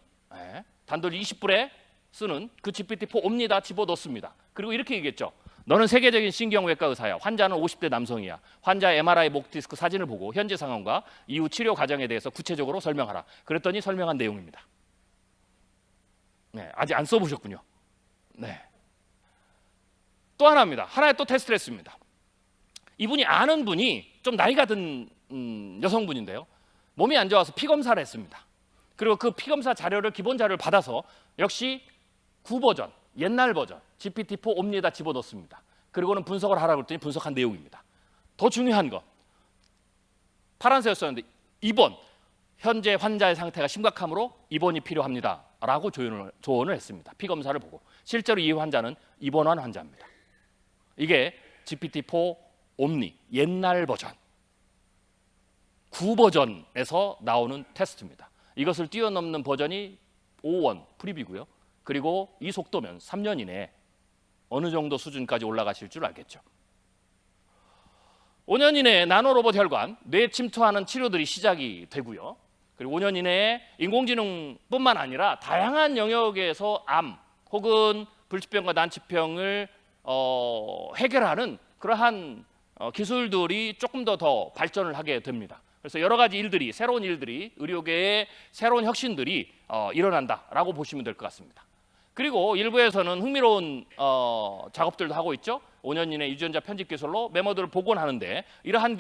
단돈 20불에 쓰는 그 GPT-4 옴니다 집어넣습니다. 그리고 이렇게 얘기했죠. 너는 세계적인 신경외과 의사야. 환자는 50대 남성이야. 환자 MRI 목 디스크 사진을 보고 현재 상황과 이후 치료 과정에 대해서 구체적으로 설명하라. 그랬더니 설명한 내용입니다. 아직 안 써보셨군요. 또 하나입니다. 하나의 또 테스트를 했습니다. 이분이 아는 분이 좀 나이가 든 여성분인데요. 몸이 안 좋아서 피 검사를 했습니다. 그리고 그 피 검사 자료를, 기본 자료를 받아서 역시 9버전, 옛날 버전 GPT-4 옴니에다 집어넣습니다. 그리고는 분석을 하라고 했더니 분석한 내용입니다. 더 중요한 거, 파란색이었는데 입원, 현재 환자의 상태가 심각하므로 입원이 필요합니다 라고 조언을 했습니다. 피 검사를 보고 실제로 이 환자는 입원한 환자입니다. 이게 GPT-4 옴니 옛날 버전 9버전에서 나오는 테스트입니다. 이것을 뛰어넘는 버전이 5원 프리뷰고요. 그리고 이 속도면 3년 이내에 어느 정도 수준까지 올라가실 줄 알겠죠. 5년 이내에 나노로봇 혈관, 뇌에 침투하는 치료들이 시작이 되고요. 그리고 5년 이내에 인공지능뿐만 아니라 다양한 영역에서 암 혹은 불치병과 난치병을 해결하는 그러한 기술들이 조금 더 발전을 하게 됩니다. 그래서 여러 가지 일들이, 새로운 일들이, 의료계의 새로운 혁신들이 일어난다라고 보시면 될 것 같습니다. 그리고 일부에서는 흥미로운 작업들도 하고 있죠. 5년 이내 유전자 편집 기술로 메모들을 복원하는데 이러한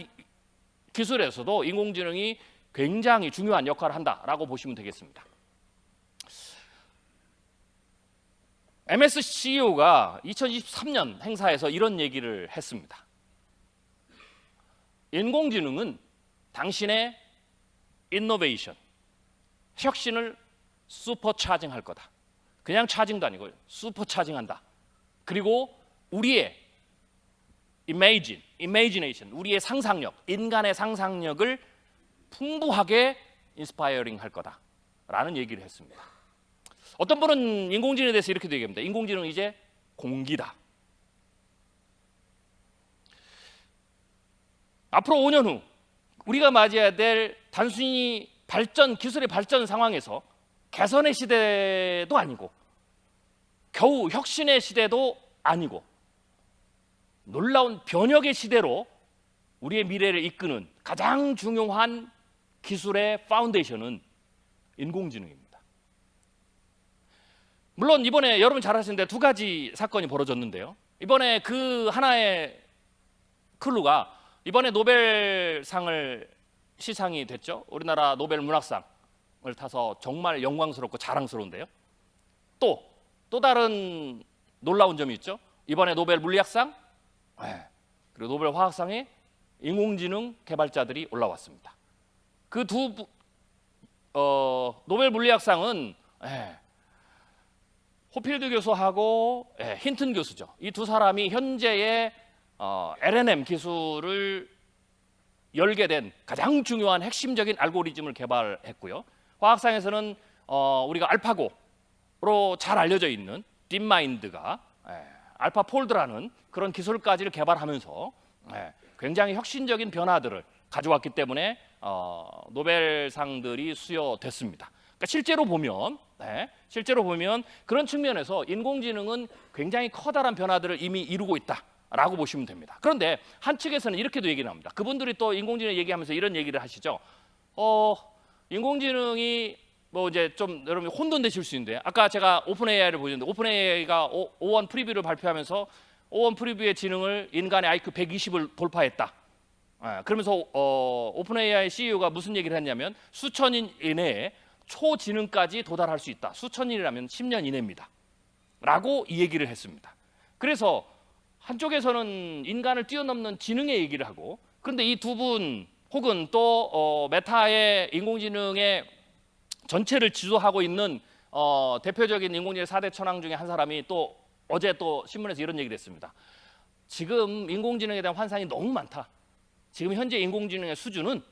기술에서도 인공지능이 굉장히 중요한 역할을 한다라고 보시면 되겠습니다. MS CEO가 2023년 행사에서 이런 얘기를 했습니다. 인공지능은 당신의 인노베이션, 혁신을 슈퍼 차징할 거다. 그냥 차징도 아니고 슈퍼 차징한다. 그리고 우리의 imagination, 우리의 상상력, 인간의 상상력을 풍부하게 인스파이어링 할 거다라는 얘기를 했습니다. 어떤 분은 인공지능에 대해서 이렇게 얘기합니다. 인공지능은 이제 공기다. 앞으로 5년 후 우리가 맞이해야 될 단순히 기술의 발전 상황에서 개선의 시대도 아니고 겨우 혁신의 시대도 아니고 놀라운 변혁의 시대로 우리의 미래를 이끄는 가장 중요한 기술의 파운데이션은 인공지능입니다. 물론 이번에 여러분 잘 아시는데 두 가지 사건이 벌어졌는데요. 이번에 그 하나의 클루가 이번에 노벨상을 시상이 됐죠. 우리나라 노벨 문학상을 타서 정말 영광스럽고 자랑스러운데요. 또 다른 놀라운 점이 있죠. 이번에 노벨 물리학상 그리고 노벨 화학상에 인공지능 개발자들이 올라왔습니다. 그 노벨 물리학상은 호필드 교수하고 힌튼 교수죠. 이 두 사람이 현재의 LNM 기술을 열게 된 가장 중요한 핵심적인 알고리즘을 개발했고요. 화학상에서는 우리가 알파고로 잘 알려져 있는 딥마인드가 알파폴드라는 그런 기술까지를 개발하면서 굉장히 혁신적인 변화들을 가져왔기 때문에 노벨상들이 수여됐습니다. 그러니까 실제로 보면 그런 측면에서 인공지능은 굉장히 커다란 변화들을 이미 이루고 있다라고 보시면 됩니다. 그런데 한 측에서는 이렇게도 얘기를 합니다. 그분들이 또 인공지능 얘기하면서 이런 얘기를 하시죠. 인공지능이 뭐 이제 좀 여러분이 혼돈되실 수 있는데 아까 제가 오픈AI를 보여줬는데 오픈AI가 O1 프리뷰를 발표하면서 O1 프리뷰의 지능을 인간의 IQ 120을 돌파했다. 그러면서 오픈AI CEO가 무슨 얘기를 했냐면 수천인 이내에 초지능까지 도달할 수 있다. 수천인이라면 10년 이내입니다. 라고 이 얘기를 했습니다. 그래서 한쪽에서는 인간을 뛰어넘는 지능의 얘기를 하고 그런데 이 두 분 혹은 또 메타의 인공지능의 전체를 지도하고 있는 대표적인 인공지능 4대 천왕 중에 한 사람이 또 어제 또 신문에서 이런 얘기를 했습니다. 지금 인공지능에 대한 환상이 너무 많다. 지금 현재 인공지능의 수준은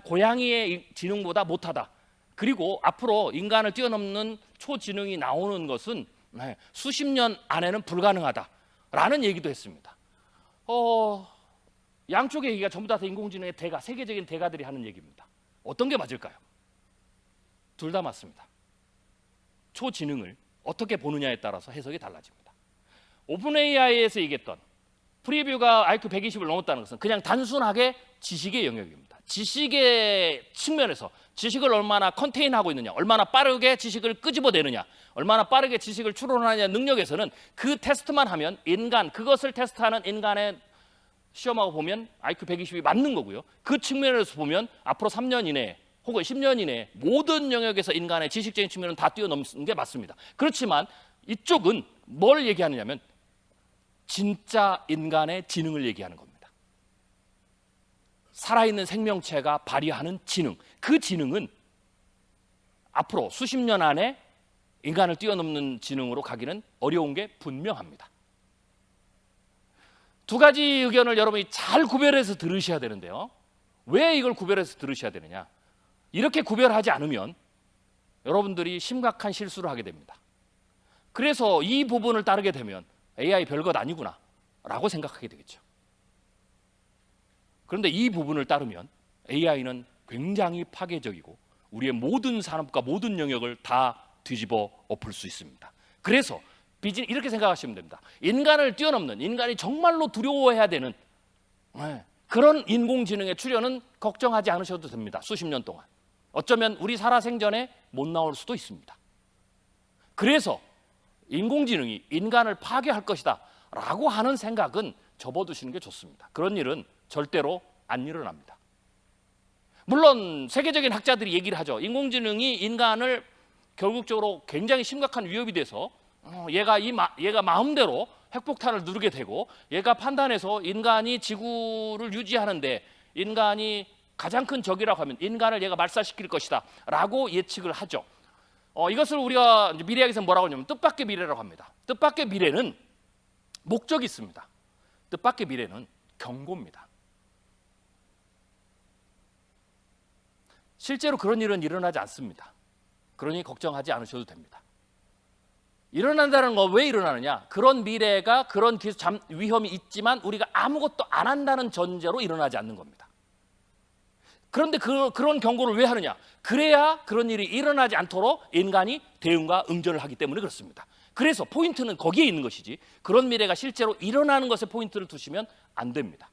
고양이의 지능보다 못하다. 그리고 앞으로 인간을 뛰어넘는 초지능이 나오는 것은 수십 년 안에는 불가능하다라는 얘기도 했습니다. 양쪽의 얘기가 전부 다 인공지능의 대가, 세계적인 대가들이 하는 얘기입니다. 어떤 게 맞을까요? 둘 다 맞습니다. 초지능을 어떻게 보느냐에 따라서 해석이 달라집니다. 오픈AI에서 얘기했던 프리뷰가 IQ 120을 넘었다는 것은 그냥 단순하게 지식의 영역입니다. 지식의 측면에서 지식을 얼마나 컨테인하고 있느냐, 얼마나 빠르게 지식을 끄집어내느냐, 얼마나 빠르게 지식을 추론하느냐 능력에서는 그 테스트만 하면 그것을 테스트하는 인간의 시험하고 보면 IQ 120이 맞는 거고요. 그 측면에서 보면 앞으로 3년 이내에 혹은 10년 이내에 모든 영역에서 인간의 지식적인 측면은 다 뛰어넘는 게 맞습니다. 그렇지만 이쪽은 뭘 얘기하느냐면 진짜 인간의 지능을 얘기하는 겁니다. 살아있는 생명체가 발휘하는 지능, 그 지능은 앞으로 수십 년 안에 인간을 뛰어넘는 지능으로 가기는 어려운 게 분명합니다. 두 가지 의견을 여러분이 잘 구별해서 들으셔야 되는데요. 왜 이걸 구별해서 들으셔야 되느냐? 이렇게 구별하지 않으면 여러분들이 심각한 실수를 하게 됩니다. 그래서 이 부분을 따르게 되면 AI 별것 아니구나 라고 생각하게 되겠죠. 그런데 이 부분을 따르면 AI는 굉장히 파괴적이고 우리의 모든 산업과 모든 영역을 다 뒤집어 엎을 수 있습니다. 그래서 이렇게 생각하시면 됩니다. 인간을 뛰어넘는, 인간이 정말로 두려워해야 되는 그런 인공지능의 출현은 걱정하지 않으셔도 됩니다. 수십 년 동안. 어쩌면 우리 살아생전에 못 나올 수도 있습니다. 그래서 인공지능이 인간을 파괴할 것이다 라고 하는 생각은 접어두시는 게 좋습니다. 그런 일은 절대로 안 일어납니다. 물론 세계적인 학자들이 얘기를 하죠. 인공지능이 인간을 결국적으로 굉장히 심각한 위협이 돼서 얘가 마음대로 핵폭탄을 누르게 되고 얘가 판단해서 인간이 지구를 유지하는데 인간이 가장 큰 적이라고 하면 인간을 얘가 말살시킬 것이다 라고 예측을 하죠. 이것을 우리가 미래학에서 뭐라고 하냐면 뜻밖의 미래라고 합니다. 뜻밖의 미래는 목적이 있습니다. 뜻밖의 미래는 경고입니다. 실제로 그런 일은 일어나지 않습니다. 그러니 걱정하지 않으셔도 됩니다. 일어난다는 거 왜 일어나느냐? 그런 미래가 그런 위험이 있지만 우리가 아무것도 안 한다는 전제로 일어나지 않는 겁니다. 그런데 그런 경고를 왜 하느냐? 그래야 그런 일이 일어나지 않도록 인간이 대응과 응전을 하기 때문에 그렇습니다. 그래서 포인트는 거기에 있는 것이지 그런 미래가 실제로 일어나는 것에 포인트를 두시면 안 됩니다.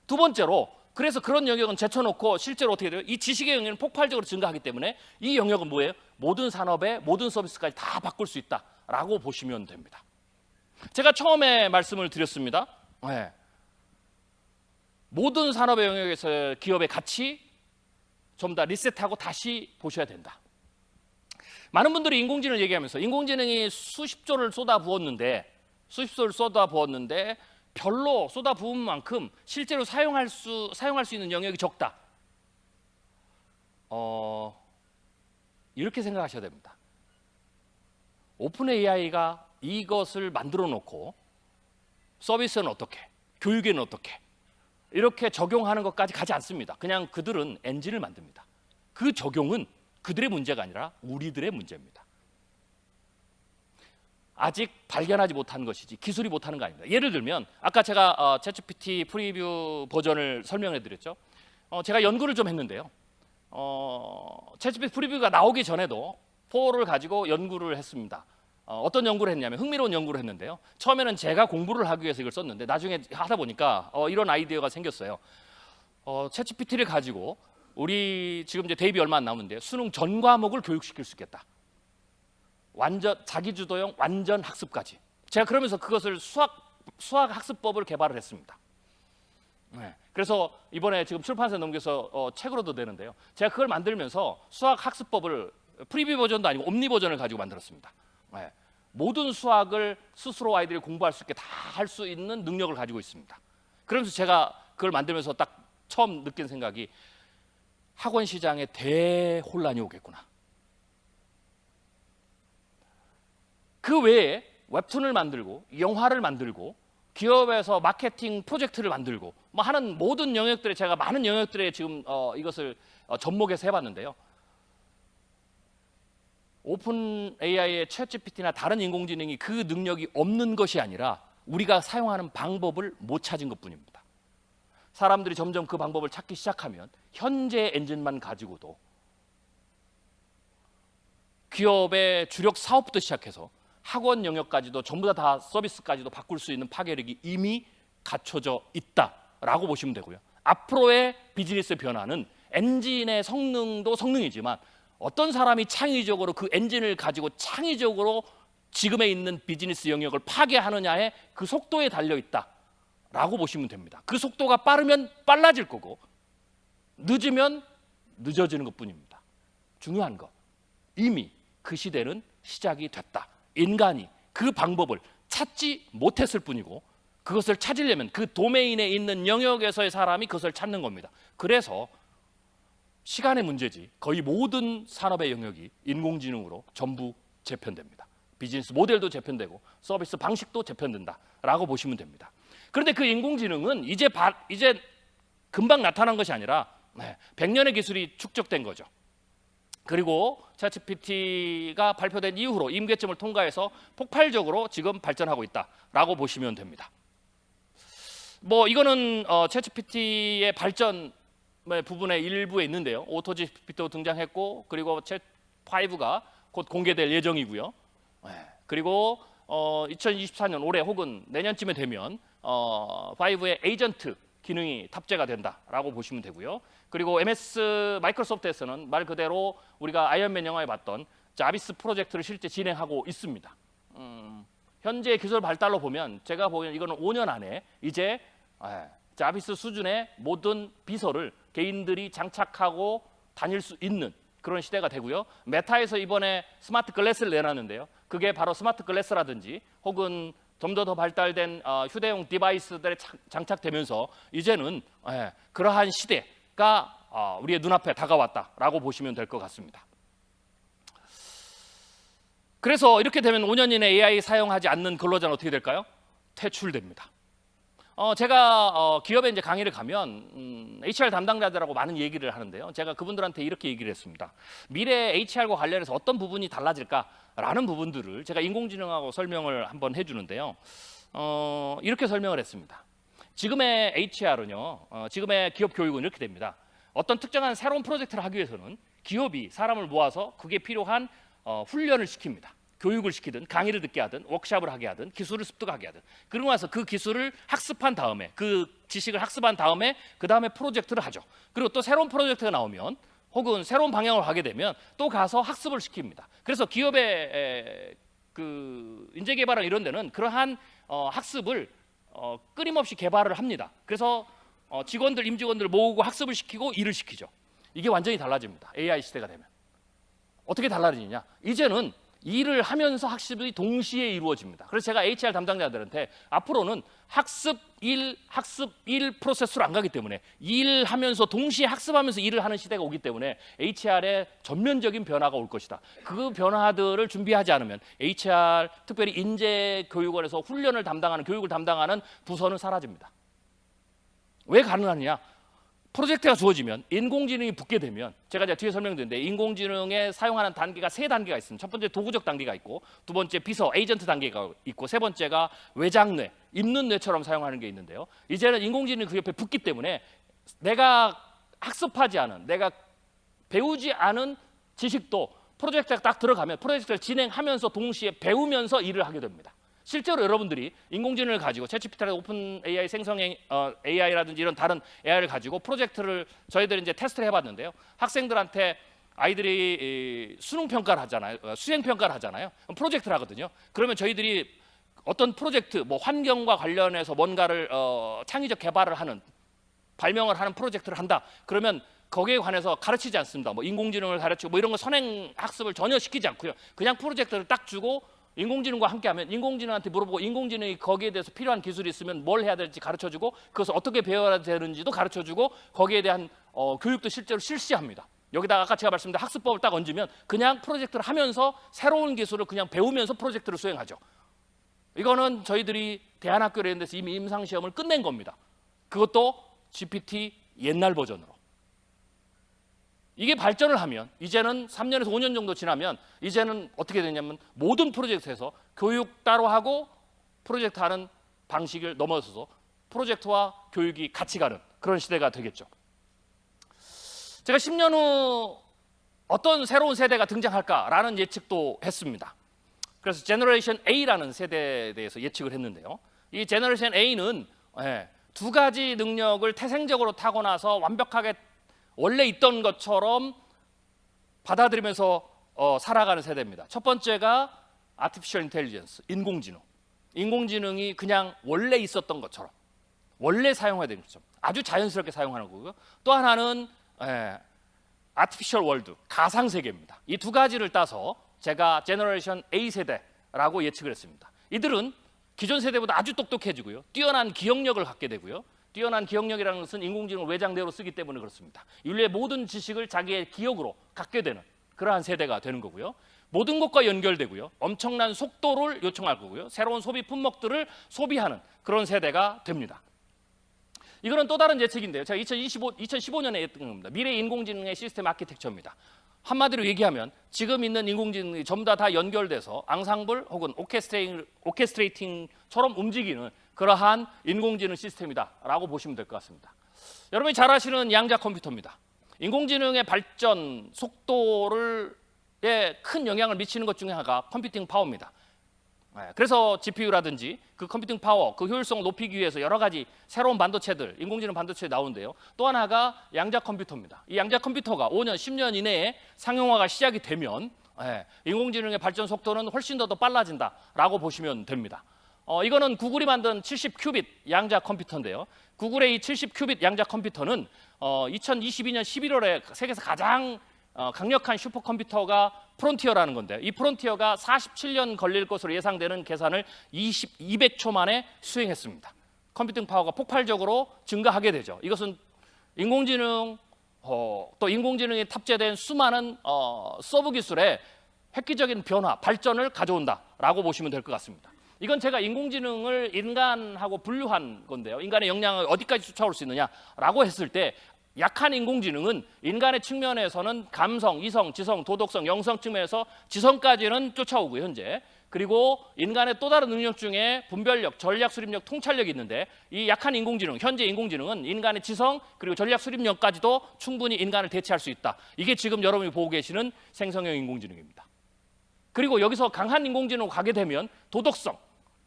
두 번째로 그래서 그런 영역은 제쳐놓고 실제로 어떻게 돼요? 이 지식의 영역은 폭발적으로 증가하기 때문에 이 영역은 뭐예요? 모든 산업의 모든 서비스까지 다 바꿀 수 있다라고 보시면 됩니다. 제가 처음에 말씀을 드렸습니다. 모든 산업의 영역에서 기업의 가치 좀 더 리셋하고 다시 보셔야 된다. 많은 분들이 인공지능을 얘기하면서 인공지능이 수십조를 쏟아부었는데 별로 쏟아부은 만큼 실제로 사용할 수 있는 영역이 적다. 이렇게 생각하셔야 됩니다. 오픈 AI가 이것을 만들어 놓고 서비스는 어떻게, 교육에는 어떻게 이렇게 적용하는 것까지 가지 않습니다. 그냥 그들은 엔진을 만듭니다. 그 적용은 그들의 문제가 아니라 우리들의 문제입니다. 아직 발견하지 못한 것이지 기술이 못하는 거 아닙니다. 예를 들면 아까 제가 챗GPT 프리뷰 버전을 설명해 드렸죠. 제가 연구를 좀 했는데요. 챗GPT 프리뷰가 나오기 전에도 4를 가지고 연구를 했습니다. 어떤 연구를 했냐면 흥미로운 연구를 했는데요. 처음에는 제가 공부를 하기 위해서 이걸 썼는데 나중에 하다 보니까 이런 아이디어가 생겼어요. 챗GPT를 가지고 우리 지금 이제 대입이 얼마 안 남은데 수능 전 과목을 교육시킬 수 있겠다. 완전 자기주도형 완전 학습까지. 제가 그러면서 그것을 수학 학습법을 개발을 했습니다. 그래서 이번에 지금 출판사에 넘겨서 책으로도 내는데요. 제가 그걸 만들면서 수학 학습법을 프리뷰 버전도 아니고 옴니 버전을 가지고 만들었습니다. 모든 수학을 스스로 아이들이 공부할 수 있게 다 할 수 있는 능력을 가지고 있습니다. 그러면서 제가 그걸 만들면서 딱 처음 느낀 생각이 학원 시장에 대혼란이 오겠구나. 그 외에 웹툰을 만들고 영화를 만들고 기업에서 마케팅 프로젝트를 만들고 뭐 하는 모든 영역들에 제가 많은 영역들에 지금 이것을 접목해서 해봤는데요. 오픈 AI의 챗GPT나 다른 인공지능이 그 능력이 없는 것이 아니라 우리가 사용하는 방법을 못 찾은 것뿐입니다. 사람들이 점점 그 방법을 찾기 시작하면 현재 엔진만 가지고도 기업의 주력 사업부터 시작해서 학원 영역까지도 전부 다 서비스까지도 바꿀 수 있는 파괴력이 이미 갖춰져 있다라고 보시면 되고요. 앞으로의 비즈니스 변화는 엔진의 성능도 성능이지만 어떤 사람이 창의적으로 그 엔진을 가지고 창의적으로 지금에 있는 비즈니스 영역을 파괴하느냐에 그 속도에 달려 있다라고 보시면 됩니다. 그 속도가 빠르면 빨라질 거고 늦으면 늦어지는 것뿐입니다. 중요한 것, 이미 그 시대는 시작이 됐다. 인간이 그 방법을 찾지 못했을 뿐이고 그것을 찾으려면 그 도메인에 있는 영역에서의 사람이 그것을 찾는 겁니다. 그래서 시간의 문제지 거의 모든 산업의 영역이 인공지능으로 전부 재편됩니다. 비즈니스 모델도 재편되고 서비스 방식도 재편된다라고 보시면 됩니다. 그런데 그 인공지능은 이제 금방 나타난 것이 아니라 100년의 기술이 축적된 거죠. 그리고 챗GPT가 발표된 이후로 임계점을 통과해서 폭발적으로 지금 발전하고 있다라고 보시면 됩니다. 뭐 이거는 챗GPT의 발전 부분의 일부에 있는데요. 오토GPT도 등장했고 그리고 챗5가 곧 공개될 예정이고요. 그리고 2024년 올해 혹은 내년쯤에 되면 5의 에이전트 기능이 탑재가 된다라고 보시면 되고요. 그리고 마이크로소프트에서는 말 그대로 우리가 아이언맨 영화에 봤던 자비스 프로젝트를 실제 진행하고 있습니다. 현재 기술 발달로 보면 제가 보기엔 이거는 5년 안에 이제 자비스 수준의 모든 비서를 개인들이 장착하고 다닐 수 있는 그런 시대가 되고요. 메타에서 이번에 스마트 글래스를 내놨는데요. 그게 바로 스마트 글래스라든지 혹은 좀 더 발달된 휴대용 디바이스들에 장착되면서 이제는 그러한 시대가 우리의 눈앞에 다가왔다라고 보시면 될 것 같습니다. 그래서 이렇게 되면 5년 이내 AI 사용하지 않는 근로자는 어떻게 될까요? 퇴출됩니다. 제가 기업에 이제 강의를 가면 HR 담당자들하고 많은 얘기를 하는데요. 제가 그분들한테 이렇게 얘기를 했습니다. 미래 HR과 관련해서 어떤 부분이 달라질까라는 부분들을 제가 인공지능하고 설명을 한번 해주는데요. 이렇게 설명을 했습니다. 지금의 HR은요, 지금의 기업 교육은 이렇게 됩니다. 어떤 특정한 새로운 프로젝트를 하기 위해서는 기업이 사람을 모아서 그게 필요한 훈련을 시킵니다. 교육을 시키든 강의를 듣게 하든 워크숍을 하게 하든 기술을 습득하게 하든, 그러고 나서 그 기술을 학습한 다음에 그 지식을 학습한 다음에 그 다음에 프로젝트를 하죠. 그리고 또 새로운 프로젝트가 나오면 혹은 새로운 방향으로 가게 되면 또 가서 학습을 시킵니다. 그래서 기업의 그 인재개발이나 이런 데는 그러한 학습을 끊임없이 개발을 합니다. 그래서 직원들, 임직원들을 모으고 학습을 시키고 일을 시키죠. 이게 완전히 달라집니다. AI 시대가 되면. 어떻게 달라지느냐? 이제는 일을 하면서 학습이 동시에 이루어집니다. 그래서 제가 HR 담당자들한테 앞으로는 학습 일 프로세스로 안 가기 때문에 일하면서 동시에 학습하면서 일을 하는 시대가 오기 때문에 HR에 전면적인 변화가 올 것이다. 그 변화들을 준비하지 않으면 HR, 특별히 인재교육원에서 훈련을 담당하는, 교육을 담당하는 부서는 사라집니다. 왜 가능하느냐? 프로젝트가 주어지면 인공지능이 붙게 되면, 제가 이제 뒤에 설명드렸는데 인공지능에 사용하는 단계가 3단계가 있습니다. 첫 번째 도구적 단계가 있고, 두 번째 비서 에이전트 단계가 있고, 세 번째가 외장뇌, 입는 뇌처럼 사용하는 게 있는데요. 이제는 인공지능이 그 옆에 붙기 때문에 내가 학습하지 않은, 내가 배우지 않은 지식도 프로젝트가 딱 들어가면 프로젝트를 진행하면서 동시에 배우면서 일을 하게 됩니다. 실제로 여러분들이 인공지능을 가지고 챗GPT라든지 오픈 AI 생성 AI라든지 이런 다른 AI를 가지고 프로젝트를 저희들이 이제 테스트를 해봤는데요. 학생들한테 아이들이 수능 평가를 하잖아요. 수행 평가를 하잖아요. 프로젝트를 하거든요. 그러면 저희들이 어떤 프로젝트, 뭐 환경과 관련해서 뭔가를 창의적 개발을 하는, 발명을 하는 프로젝트를 한다. 그러면 거기에 관해서 가르치지 않습니다. 뭐 인공지능을 가르치고 뭐 이런 거 선행 학습을 전혀 시키지 않고요. 그냥 프로젝트를 딱 주고 인공지능과 함께하면 인공지능한테 물어보고 인공지능이 거기에 대해서 필요한 기술이 있으면 뭘 해야 될지 가르쳐주고 그것을 어떻게 배워야 되는지도 가르쳐주고 거기에 대한 교육도 실제로 실시합니다. 여기다가 아까 제가 말씀드린 학습법을 딱 얹으면 그냥 프로젝트를 하면서 새로운 기술을 그냥 배우면서 프로젝트를 수행하죠. 이거는 저희들이 대안학교를 이런 데서 이미 임상시험을 끝낸 겁니다. 그것도 GPT 옛날 버전으로. 이게 발전을 하면 이제는 3년에서 5년 정도 지나면 이제는 어떻게 되냐면 모든 프로젝트에서 교육 따로 하고 프로젝트 하는 방식을 넘어서서 프로젝트와 교육이 같이 가는 그런 시대가 되겠죠. 제가 10년 후 어떤 새로운 세대가 등장할까라는 예측도 했습니다. 그래서 제너레이션 A라는 세대에 대해서 예측을 했는데요. 이 제너레이션 A는 두 가지 능력을 태생적으로 타고나서 완벽하게 원래 있던 것처럼 받아들이면서 살아가는 세대입니다. 첫 번째가 Artificial Intelligence, 인공지능. 인공지능이 그냥 원래 있었던 것처럼, 원래 사용해야 되는 것처럼 아주 자연스럽게 사용하는 거고요. 또 하나는 Artificial World, 가상세계입니다. 이 두 가지를 따서 제가 제너레이션 A 세대라고 예측을 했습니다. 이들은 기존 세대보다 아주 똑똑해지고요. 뛰어난 기억력을 갖게 되고요. 뛰어난 기억력이라는 것은 인공지능을 외장뇌로 쓰기 때문에 그렇습니다. 인류의 모든 지식을 자기의 기억으로 갖게 되는 그러한 세대가 되는 거고요. 모든 것과 연결되고요. 엄청난 속도를 요청할 거고요. 새로운 소비 품목들을 소비하는 그런 세대가 됩니다. 이거는 또 다른 예측인데요. 제가 2015년에 했던 겁니다. 미래 인공지능의 시스템 아키텍처입니다. 한마디로 얘기하면 지금 있는 인공지능이 전부 다 연결돼서 앙상블 혹은 오케스트레이팅처럼 움직이는 그러한 인공지능 시스템이다라고 보시면 될 것 같습니다. 여러분이 잘 아시는 양자 컴퓨터입니다. 인공지능의 발전 속도에 큰 영향을 미치는 것 중에 하나가 컴퓨팅 파워입니다. 그래서 GPU라든지 그 컴퓨팅 파워, 그 효율성을 높이기 위해서 여러 가지 새로운 반도체들, 인공지능 반도체 나오는데요. 또 하나가 양자 컴퓨터입니다. 이 양자 컴퓨터가 5년, 10년 이내에 상용화가 시작이 되면 인공지능의 발전 속도는 훨씬 더 빨라진다라고 보시면 됩니다. 이거는 구글이 만든 70큐빗 양자 컴퓨터인데요. 구글의 이 70큐빗 양자 컴퓨터는 2022년 11월에 세계에서 가장 강력한 슈퍼컴퓨터가 프론티어라는 건데, 이 프론티어가 47년 걸릴 것으로 예상되는 계산을 200초 만에 수행했습니다. 컴퓨팅 파워가 폭발적으로 증가하게 되죠. 이것은 인공지능, 또 인공지능에 탑재된 수많은 서브 기술의 획기적인 변화, 발전을 가져온다라고 보시면 될 것 같습니다. 이건 제가 인공지능을 인간하고 분류한 건데요. 인간의 역량을 어디까지 쫓아올 수 있느냐라고 했을 때, 약한 인공지능은 인간의 측면에서는 감성, 이성, 지성, 도덕성, 영성 측면에서 지성까지는 쫓아오고요, 현재. 그리고 인간의 또 다른 능력 중에 분별력, 전략 수립력, 통찰력이 있는데, 이 약한 인공지능, 현재 인공지능은 인간의 지성 그리고 전략 수립력까지도 충분히 인간을 대체할 수 있다. 이게 지금 여러분이 보고 계시는 생성형 인공지능입니다. 그리고 여기서 강한 인공지능으로 가게 되면 도덕성,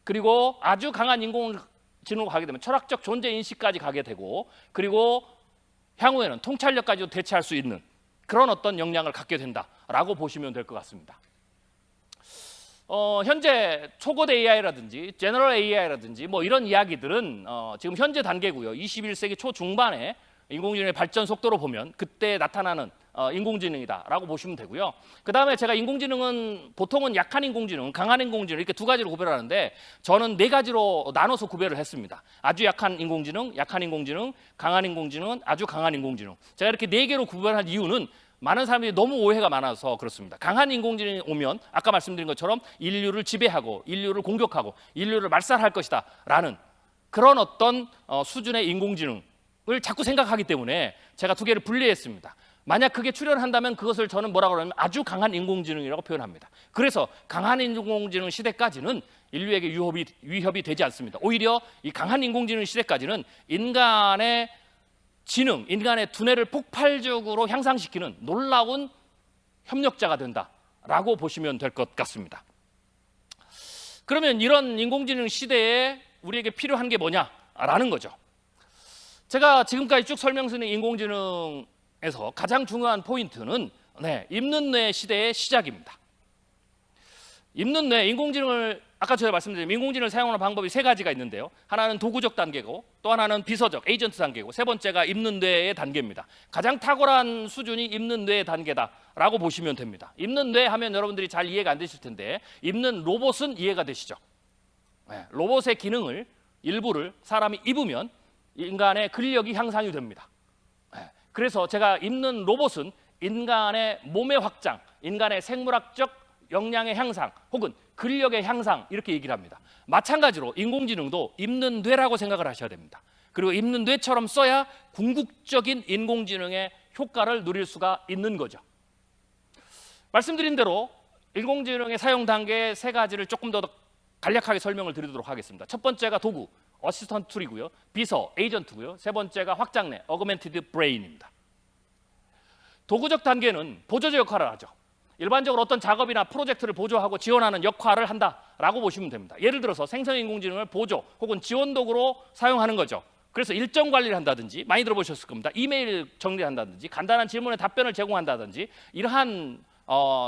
그리고 아주 강한 인공지능으로 가게 되면 철학적 존재 인식까지 가게 되고, 그리고 향후에는 통찰력까지도 대체할 수 있는 그런 어떤 역량을 갖게 된다라고 보시면 될 것 같습니다. 현재 초거대 AI라든지 제너럴 AI라든지 뭐 이런 이야기들은 지금 현재 단계고요. 21세기 초중반에 인공지능의 발전 속도로 보면 그때 나타나는 인공지능이다라고 보시면 되고요. 그 다음에 제가 인공지능은 보통은 약한 인공지능, 강한 인공지능 이렇게 두 가지로 구별하는데, 저는 네 가지로 나눠서 구별을 했습니다. 아주 약한 인공지능, 강한 인공지능은 아주 강한 인공지능. 제가 이렇게 네 개로 구별한 이유는 많은 사람들이 너무 오해가 많아서 그렇습니다. 강한 인공지능이 오면 아까 말씀드린 것처럼 인류를 지배하고 인류를 공격하고 인류를 말살할 것이다 라는 그런 어떤 수준의 인공지능을 자꾸 생각하기 때문에 제가 두 개를 분리했습니다. 만약 그게 출현한다면 그것을 저는 뭐라고 그러냐면 아주 강한 인공지능이라고 표현합니다. 그래서 강한 인공지능 시대까지는 인류에게 위협이 되지 않습니다. 오히려 이 강한 인공지능 시대까지는 인간의 지능, 인간의 두뇌를 폭발적으로 향상시키는 놀라운 협력자가 된다라고 보시면 될 것 같습니다. 그러면 이런 인공지능 시대에 우리에게 필요한 게 뭐냐라는 거죠. 제가 지금까지 쭉 설명드린 인공지능에서 가장 중요한 포인트는 입는 뇌 시대의 시작입니다. 입는 뇌, 인공지능을 아까 제가 말씀드린 인공지능을 사용하는 방법이 세 가지가 있는데요. 하나는 도구적 단계고, 또 하나는 비서적 에이전트 단계고, 세 번째가 입는 뇌의 단계입니다. 가장 탁월한 수준이 입는 뇌의 단계다라고 보시면 됩니다. 입는 뇌 하면 여러분들이 잘 이해가 안 되실 텐데, 입는 로봇은 이해가 되시죠? 로봇의 기능을 일부를 사람이 입으면 인간의 근력이 향상이 됩니다. 그래서 제가 입는 로봇은 인간의 몸의 확장, 인간의 생물학적 역량의 향상 혹은 근력의 향상 이렇게 얘기를 합니다. 마찬가지로 인공지능도 입는 뇌라고 생각을 하셔야 됩니다. 그리고 입는 뇌처럼 써야 궁극적인 인공지능의 효과를 누릴 수가 있는 거죠. 말씀드린 대로 인공지능의 사용 단계 세 가지를 조금 더 간략하게 설명을 드리도록 하겠습니다. 첫 번째가 도구, 어시스턴트 툴이고요. 비서, 에이전트고요. 세 번째가 확장뇌, 어그멘티드 브레인입니다. 도구적 단계는 보조적 역할을 하죠. 일반적으로 어떤 작업이나 프로젝트를 보조하고 지원하는 역할을 한다라고 보시면 됩니다. 예를 들어서 생성인공지능을 보조 혹은 지원 도구로 사용하는 거죠. 그래서 일정 관리를 한다든지, 많이 들어보셨을 겁니다. 이메일 정리를 한다든지, 간단한 질문에 답변을 제공한다든지, 이러한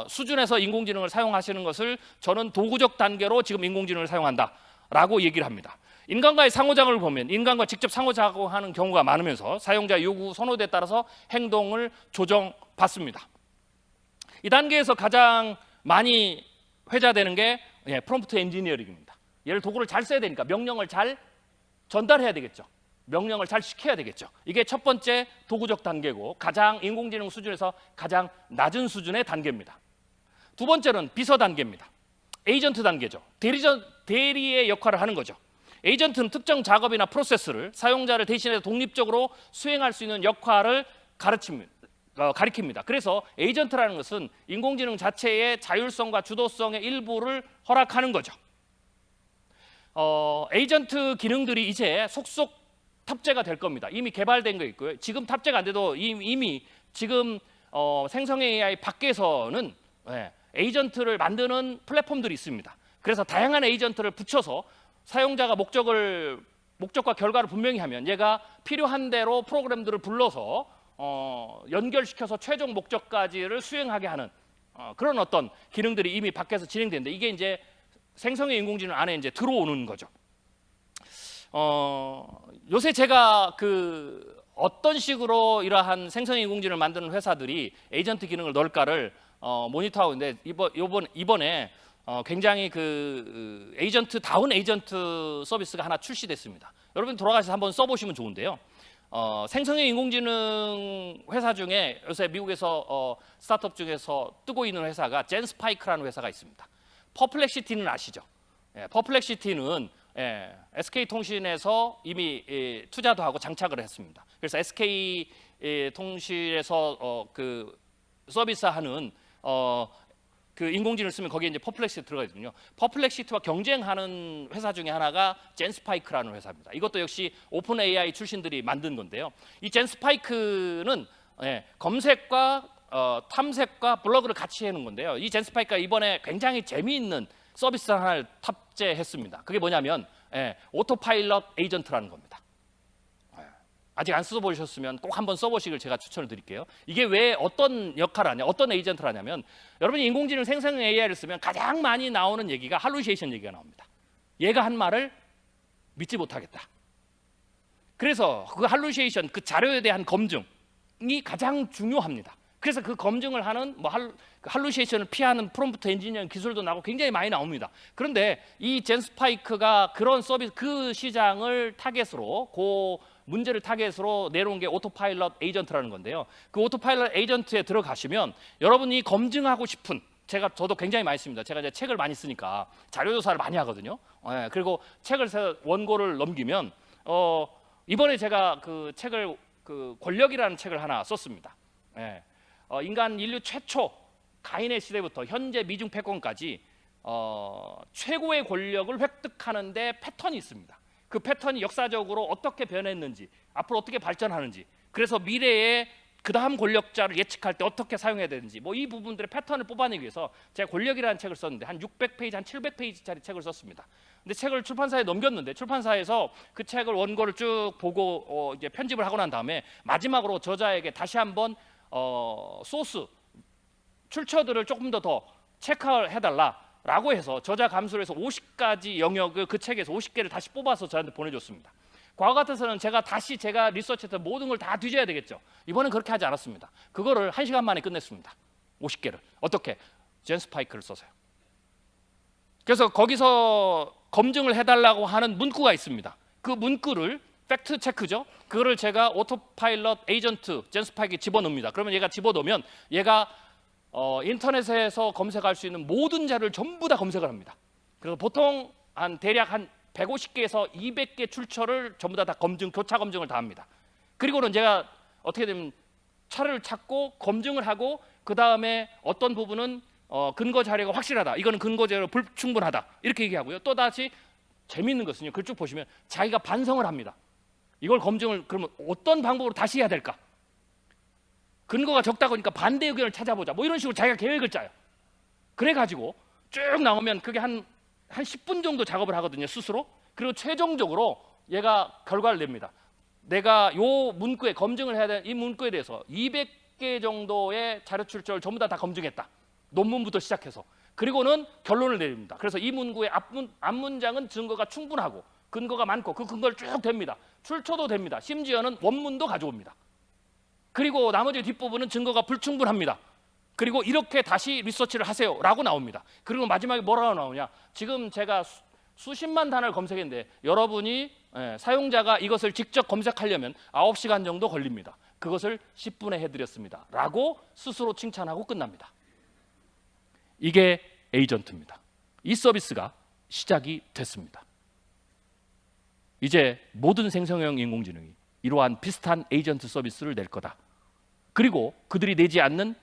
수준에서 인공지능을 사용하시는 것을 저는 도구적 단계로 지금 인공지능을 사용한다라고 얘기를 합니다. 인간과의 상호작용을 보면 인간과 직접 상호작용하는 경우가 많으면서 사용자 요구, 선호도에 따라서 행동을 조정받습니다. 이 단계에서 가장 많이 회자되는 게 프롬프트 엔지니어링입니다. 얘를 도구를 잘 써야 되니까 명령을 잘 전달해야 되겠죠. 명령을 잘 시켜야 되겠죠. 이게 첫 번째 도구적 단계고 가장 인공지능 수준에서 가장 낮은 수준의 단계입니다. 두 번째는 비서 단계입니다. 에이전트 단계죠. 대리의 역할을 하는 거죠. 에이전트는 특정 작업이나 프로세스를 사용자를 대신해서 독립적으로 수행할 수 있는 역할을 가리킵니다. 그래서 에이전트라는 것은 인공지능 자체의 자율성과 주도성의 일부를 허락하는 거죠. 에이전트 기능들이 이제 속속 탑재가 될 겁니다. 이미 개발된 거 있고요. 지금 탑재가 안 돼도 이미 지금 생성 AI 밖에서는 에이전트를 만드는 플랫폼들이 있습니다. 그래서 다양한 에이전트를 붙여서 사용자가 목적과 결과를 분명히 하면 얘가 필요한 대로 프로그램들을 불러서 연결시켜서 최종 목적까지를 수행하게 하는 그런 어떤 기능들이 이미 밖에서 진행되는데, 이게 이제 생성형 인공지능 안에 이제 들어오는 거죠. 요새 제가 어떤 식으로 이러한 생성형 인공지능을 만드는 회사들이 에이전트 기능을 넣을까를 모니터하고 있는데 이번에 굉장히 그 에이전트다운 에이전트 서비스가 하나 출시됐습니다. 여러분 돌아가셔서 한번 써보시면 좋은데요. 생성형 인공지능 회사 중에 요새 미국에서 스타트업 중에서 뜨고 있는 회사가 젠스파이크라는 회사가 있습니다. 퍼플렉시티는 아시죠? 퍼플렉시티는 SK통신에서 이미 투자도 하고 장착을 했습니다. 그래서 SK통신에서 그 서비스하는 그 인공지능을 쓰면 거기에 이제 퍼플렉시티 들어가거든요. 퍼플렉시티와 경쟁하는 회사 중에 하나가 젠스파이크라는 회사입니다. 이것도 역시 오픈 AI 출신들이 만든 건데요. 이 젠스파이크는 검색과 탐색과 블로그를 같이 해놓은 건데요. 이 젠스파이크가 이번에 굉장히 재미있는 서비스 하나를 탑재했습니다. 그게 뭐냐면 오토파일럿 에이전트라는 겁니다. 아직 안 써보셨으면 꼭 한번 써보시길 제가 추천을 드릴게요. 이게 왜 어떤 역할을 하냐, 어떤 에이전트를 하냐면 여러분이 인공지능 생성 AI를 쓰면 가장 많이 나오는 얘기가 할루시에이션 얘기가 나옵니다. 얘가 한 말을 믿지 못하겠다. 그래서 그 할루시에이션, 그 자료에 대한 검증이 가장 중요합니다. 그래서 그 검증을 하는 할루시에이션을 피하는 프롬프트 엔지니어링 기술도 나오고 굉장히 많이 나옵니다. 그런데 이 젠스파이크가 그런 서비스, 그 시장을 타겟으로, 그 문제를 타겟으로 내놓은 게 오토파일럿 에이전트라는 건데요. 그 오토파일럿 에이전트에 들어가시면 여러분이 검증하고 싶은, 저도 굉장히 많이 씁니다. 제가 이제 책을 많이 쓰니까 자료 조사를 많이 하거든요. 그리고 책을 원고를 넘기면 이번에 제가 그 책을 그 권력이라는 책을 하나 썼습니다. 인간 인류 최초 가인의 시대부터 현재 미중 패권까지 최고의 권력을 획득하는 데 패턴이 있습니다. 그 패턴이 역사적으로 어떻게 변했는지, 앞으로 어떻게 발전하는지, 그래서 미래에 그 다음 권력자를 예측할 때 어떻게 사용해야 되는지, 이 부분들의 패턴을 뽑아내기 위해서 제가 권력이라는 책을 썼는데 한 600페이지, 한 700페이지짜리 책을 썼습니다. 근데 책을 출판사에 넘겼는데 출판사에서 그 책을 원고를 쭉 보고 이제 편집을 하고 난 다음에 마지막으로 저자에게 다시 한번 소스 출처들을 조금 더 체크해달라라고 해서 저자 감수를 해서 50가지 영역을 그 책에서 50개를 다시 뽑아서 저한테 보내줬습니다. 과거 같아서는 제가 리서치했던 모든 걸 다 뒤져야 되겠죠. 이번엔 그렇게 하지 않았습니다. 그거를 1시간 만에 끝냈습니다. 50개를. 어떻게? 젠스파이크를 써서요. 그래서 거기서 검증을 해달라고 하는 문구가 있습니다. 그 문구를 팩트 체크죠. 그거를 제가 오토파일럿 에이전트 젠스파이크에 집어넣습니다. 그러면 얘가 집어넣으면 얘가 인터넷에서 검색할 수 있는 모든 자료를 전부 다 검색을 합니다. 그래서 보통 대략 한 150개에서 200개 출처를 전부 다 교차 검증을 다 합니다. 그리고는 제가 어떻게 되면 차를 찾고 검증을 하고 그 다음에 어떤 부분은 근거 자료가 확실하다, 이거는 근거 자료 불충분하다, 이렇게 얘기하고요. 또 다시 재미있는 것은요, 그걸 쭉 보시면 자기가 반성을 합니다. 이걸 검증을 그러면 어떤 방법으로 다시 해야 될까? 근거가 적다 보니까 반대 의견을 찾아보자, 이런 식으로 자기가 계획을 짜요. 그래가지고 쭉 나오면 그게 한 10분 정도 작업을 하거든요, 스스로. 그리고 최종적으로 얘가 결과를 냅니다. 내가 요 문구에 검증을 해야 되는 이 문구에 대해서 200개 정도의 자료 출처를 전부 다 검증했다. 논문부터 시작해서. 그리고는 결론을 내립니다. 그래서 이 문구의 앞문장은 증거가 충분하고 근거가 많고 그 근거를 쭉 댑니다. 출처도 됩니다. 심지어는 원문도 가져옵니다. 그리고 나머지 뒷부분은 증거가 불충분합니다. 그리고 이렇게 다시 리서치를 하세요라고 나옵니다. 그리고 마지막에 뭐라고 나오냐? 지금 제가 수십만 단어를 검색했는데 여러분이 사용자가 이것을 직접 검색하려면 9시간 정도 걸립니다. 그것을 10분에 해드렸습니다. 라고 스스로 칭찬하고 끝납니다. 이게 에이전트입니다. 이 서비스가 시작이 됐습니다. 이제 모든 생성형 인공지능이 이러한 비슷한 에이전트 서비스를 낼 거다. 그리고 그들이 내지 않는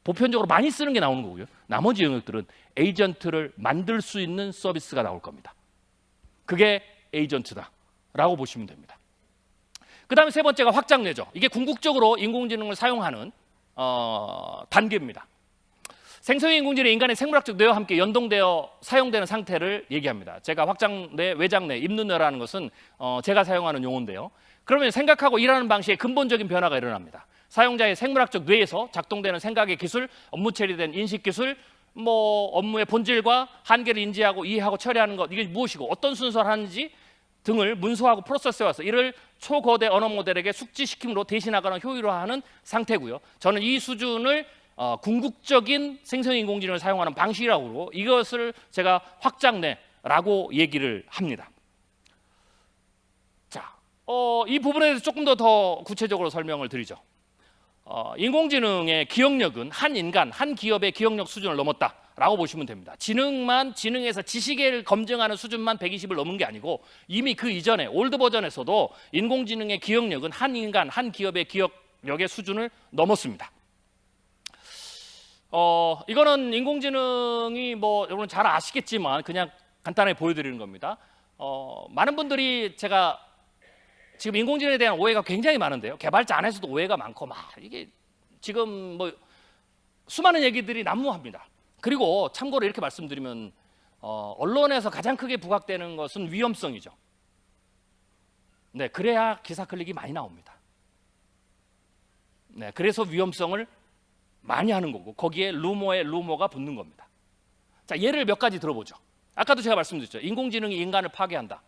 보편적으로 많이 쓰는 게 나오는 거고요. 나머지 영역들은 에이전트를 만들 수 있는 서비스가 나올 겁니다. 그게 에이전트다라고 보시면 됩니다. 그 다음에 세 번째가 확장내죠. 이게 궁극적으로 인공지능을 사용하는 단계입니다. 생성형 인공지능이 인간의 생물학적 뇌와 함께 연동되어 사용되는 상태를 얘기합니다. 제가 확장뇌, 외장뇌, 입눈뇌라는 것은 제가 사용하는 용어인데요. 그러면 생각하고 일하는 방식에 근본적인 변화가 일어납니다. 사용자의 생물학적 뇌에서 작동되는 생각의 기술, 업무 처리된 인식 기술, 업무의 본질과 한계를 인지하고 이해하고 처리하는 것, 이게 무엇이고 어떤 순서를 하는지 등을 문서하고 프로세스에 와서 이를 초거대 언어 모델에게 숙지시킴으로 대신하거나 효율화하는 상태고요. 저는 이 수준을 궁극적인 생성인공지능을 사용하는 방식이라고 이것을 제가 확장내라고 얘기를 합니다. 자, 이 부분에 대해서 조금 더 구체적으로 설명을 드리죠. 인공지능의 기억력은 한 인간, 한 기업의 기억력 수준을 넘었다라고 보시면 됩니다. 지능에서 지식을 검증하는 수준만 120을 넘은 게 아니고 이미 그 이전에 올드 버전에서도 인공지능의 기억력은 한 인간, 한 기업의 기억력의 수준을 넘었습니다. 이거는 인공지능이 여러분 잘 아시겠지만 그냥 간단하게 보여드리는 겁니다. 많은 분들이 제가 지금 인공지능에 대한 오해가 굉장히 많은데요. 개발자 안에서도 오해가 많고 이게 지금 수많은 얘기들이 난무합니다. 그리고 참고로 이렇게 말씀드리면 언론에서 가장 크게 부각되는 것은 위험성이죠. 네, 그래야 기사 클릭이 많이 나옵니다. 네, 그래서 위험성을 많이 하는 거고 거기에 루머에 루머가 붙는 겁니다. 자, 예를 몇 가지 들어보죠. 아까도 제가 말씀드렸죠. 인공지능이 인간을 파괴한다.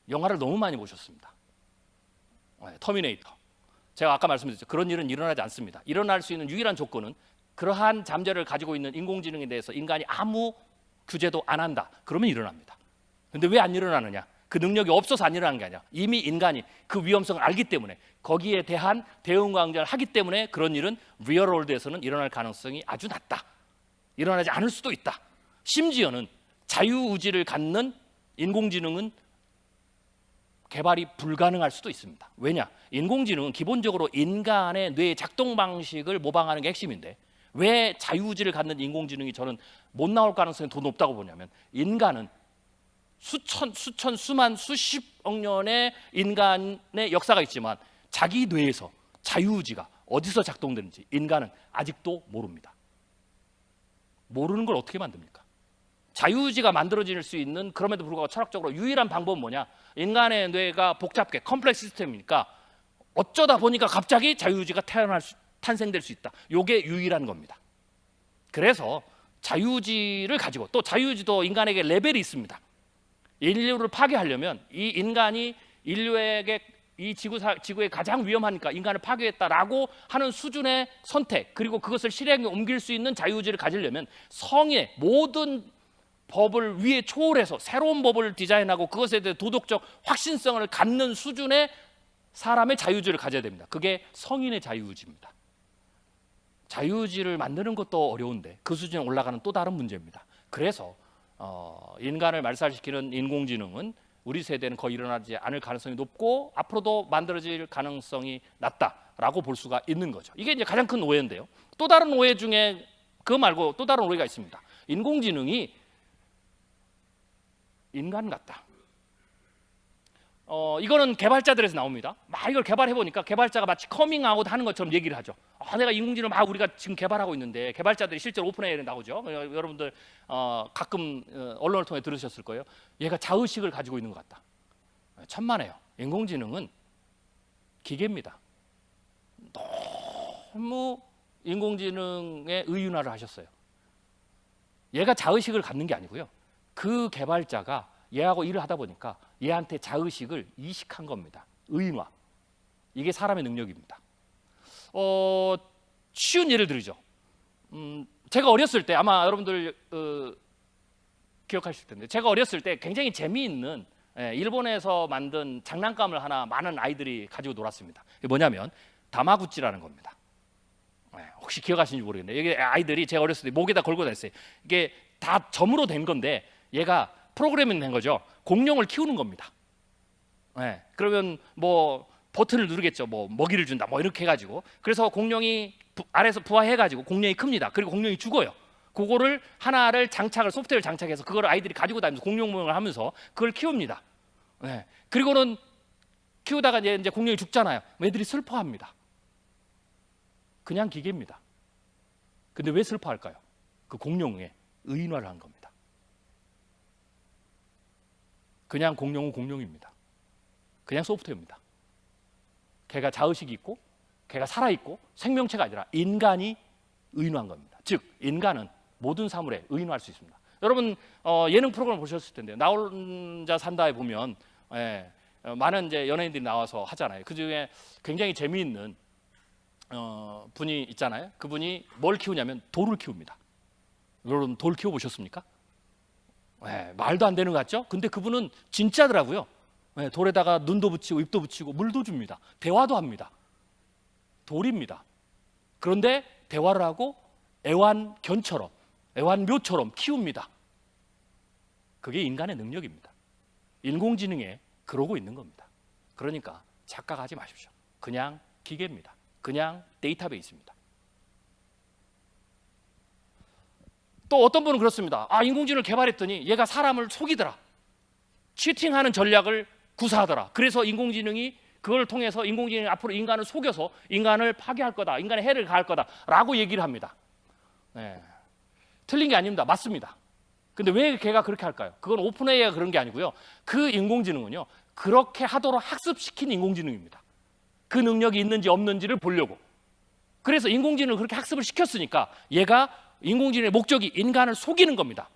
영화를 너무 많이 보셨습니다. 터미네이터. 제가 아까 말씀드렸죠. 그런 일은 일어나지 않습니다. 일어날 수 있는 유일한 조건은 그러한 잠재를 가지고 있는 인공지능에 대해서 인간이 아무 규제도 안 한다. 그러면 일어납니다. 근데 왜 안 일어나느냐? 그 능력이 없어서 안 일어나는 게 아니라 이미 인간이 그 위험성을 알기 때문에 거기에 대한 대응 강제를 하기 때문에 그런 일은 리얼월드에서는 일어날 가능성이 아주 낮다. 일어나지 않을 수도 있다. 심지어는 자유의지를 갖는 인공지능은 개발이 불가능할 수도 있습니다. 왜냐? 인공지능은 기본적으로 인간의 뇌의 작동 방식을 모방하는 게 핵심인데 왜 자유의지를 갖는 인공지능이 저는 못 나올 가능성이 더 높다고 보냐면 인간은 수만 수십억 년의 인간의 역사가 있지만 자기 뇌에서 자유의지가 어디서 작동되는지 인간은 아직도 모릅니다. 모르는 걸 어떻게 만듭니까? 자유의지가 만들어질 수 있는 그럼에도 불구하고 철학적으로 유일한 방법은 뭐냐? 인간의 뇌가 복잡게 컴플렉스 시스템이니까 어쩌다 보니까 갑자기 자유의지가 탄생될 수 있다. 이게 유일한 겁니다. 그래서 자유의지를 가지고 또 자유의지도 인간에게 레벨이 있습니다. 인류를 파괴하려면 이 인간이 인류에게 이 지구에 가장 위험하니까 인간을 파괴했다라고 하는 수준의 선택 그리고 그것을 실행에 옮길 수 있는 자유의지를 가지려면 성의 모든 법을 위에 초월해서 새로운 법을 디자인하고 그것에 대해 도덕적 확신성을 갖는 수준의 사람의 자유의지를 가져야 됩니다. 그게 성인의 자유의지입니다. 자유의지를 만드는 것도 어려운데 그 수준에 올라가는 또 다른 문제입니다. 그래서 인간을 말살시키는 인공지능은 우리 세대는 거의 일어나지 않을 가능성이 높고 앞으로도 만들어질 가능성이 낮다라고 볼 수가 있는 거죠. 이게 이제 가장 큰 오해인데요. 또 다른 오해 중에 그거 말고 또 다른 오해가 있습니다. 인공지능이 인간 같다. 이거는 개발자들에서 나옵니다. 이걸 개발해 보니까 개발자가 마치 커밍아웃 하는 것처럼 얘기를 하죠. 내가 인공지능 우리가 지금 개발하고 있는데 개발자들이 실제로 오픈AI에 나오죠. 여러분들 가끔 언론을 통해 들으셨을 거예요. 얘가 자의식을 가지고 있는 것 같다. 천만에요. 인공지능은 기계입니다. 너무 인공지능의 의윤화를 하셨어요. 얘가 자의식을 갖는 게 아니고요. 그 개발자가 얘하고 일을 하다 보니까 얘한테 자의식을 이식한 겁니다. 의인화. 이게 사람의 능력입니다. 쉬운 예를 들죠. 제가 어렸을 때 아마 여러분들 기억하실 텐데 제가 어렸을 때 굉장히 재미있는 일본에서 만든 장난감을 하나 많은 아이들이 가지고 놀았습니다. 이게 뭐냐면 다마구찌라는 겁니다. 혹시 기억하시는지 모르겠네요. 이게 아이들이 제가 어렸을 때 목에다 걸고 다녔어요. 이게 다 점으로 된 건데 얘가 프로그래밍 된 거죠. 공룡을 키우는 겁니다. 그러면 버튼을 누르겠죠. 먹이를 준다. 이렇게 해가지고 그래서 공룡이 아래에서 부화해가지고 공룡이 큽니다. 그리고 공룡이 죽어요. 그거를 하나를 소프트웨어를 장착해서 그걸 아이들이 가지고 다니면서 공룡 모형을 하면서 그걸 키웁니다. 그리고는 키우다가 이제 공룡이 죽잖아요. 애들이 슬퍼합니다. 그냥 기계입니다. 근데 왜 슬퍼할까요? 그 공룡에 의인화를 한 겁니다. 그냥 공룡은 공룡입니다. 그냥 소프트웨어입니다. 걔가 자의식이 있고 걔가 살아있고 생명체가 아니라 인간이 의인화한 겁니다. 즉 인간은 모든 사물에 의인화할 수 있습니다. 여러분 예능 프로그램 보셨을 텐데요. 나 혼자 산다에 보면 많은 이제 연예인들이 나와서 하잖아요. 그 중에 굉장히 재미있는 분이 있잖아요. 그분이 뭘 키우냐면 돌을 키웁니다. 여러분 돌 키워보셨습니까? 네, 말도 안 되는 것 같죠? 근데 그분은 진짜더라고요. 네, 돌에다가 눈도 붙이고 입도 붙이고 물도 줍니다. 대화도 합니다. 돌입니다. 그런데 대화를 하고 애완견처럼 애완묘처럼 키웁니다. 그게 인간의 능력입니다. 인공지능에 그러고 있는 겁니다. 그러니까 착각하지 마십시오. 그냥 기계입니다. 그냥 데이터베이스입니다. 또 어떤 분은 그렇습니다. 인공지능을 개발했더니 얘가 사람을 속이더라. 치팅하는 전략을 구사하더라. 그래서 인공지능이 그걸 통해서 인공지능이 앞으로 인간을 속여서 인간을 파괴할 거다. 인간의 해를 가할 거다라고 얘기를 합니다. 네. 틀린 게 아닙니다. 맞습니다. 근데 왜 걔가 그렇게 할까요? 그건 오픈 AI가 그런 게 아니고요. 그 인공지능은요, 그렇게 하도록 학습시킨 인공지능입니다. 그 능력이 있는지 없는지를 보려고. 그래서 인공지능을 그렇게 학습을 시켰으니까 얘가 인공지능의 목적이 인간을 속이는 겁니다.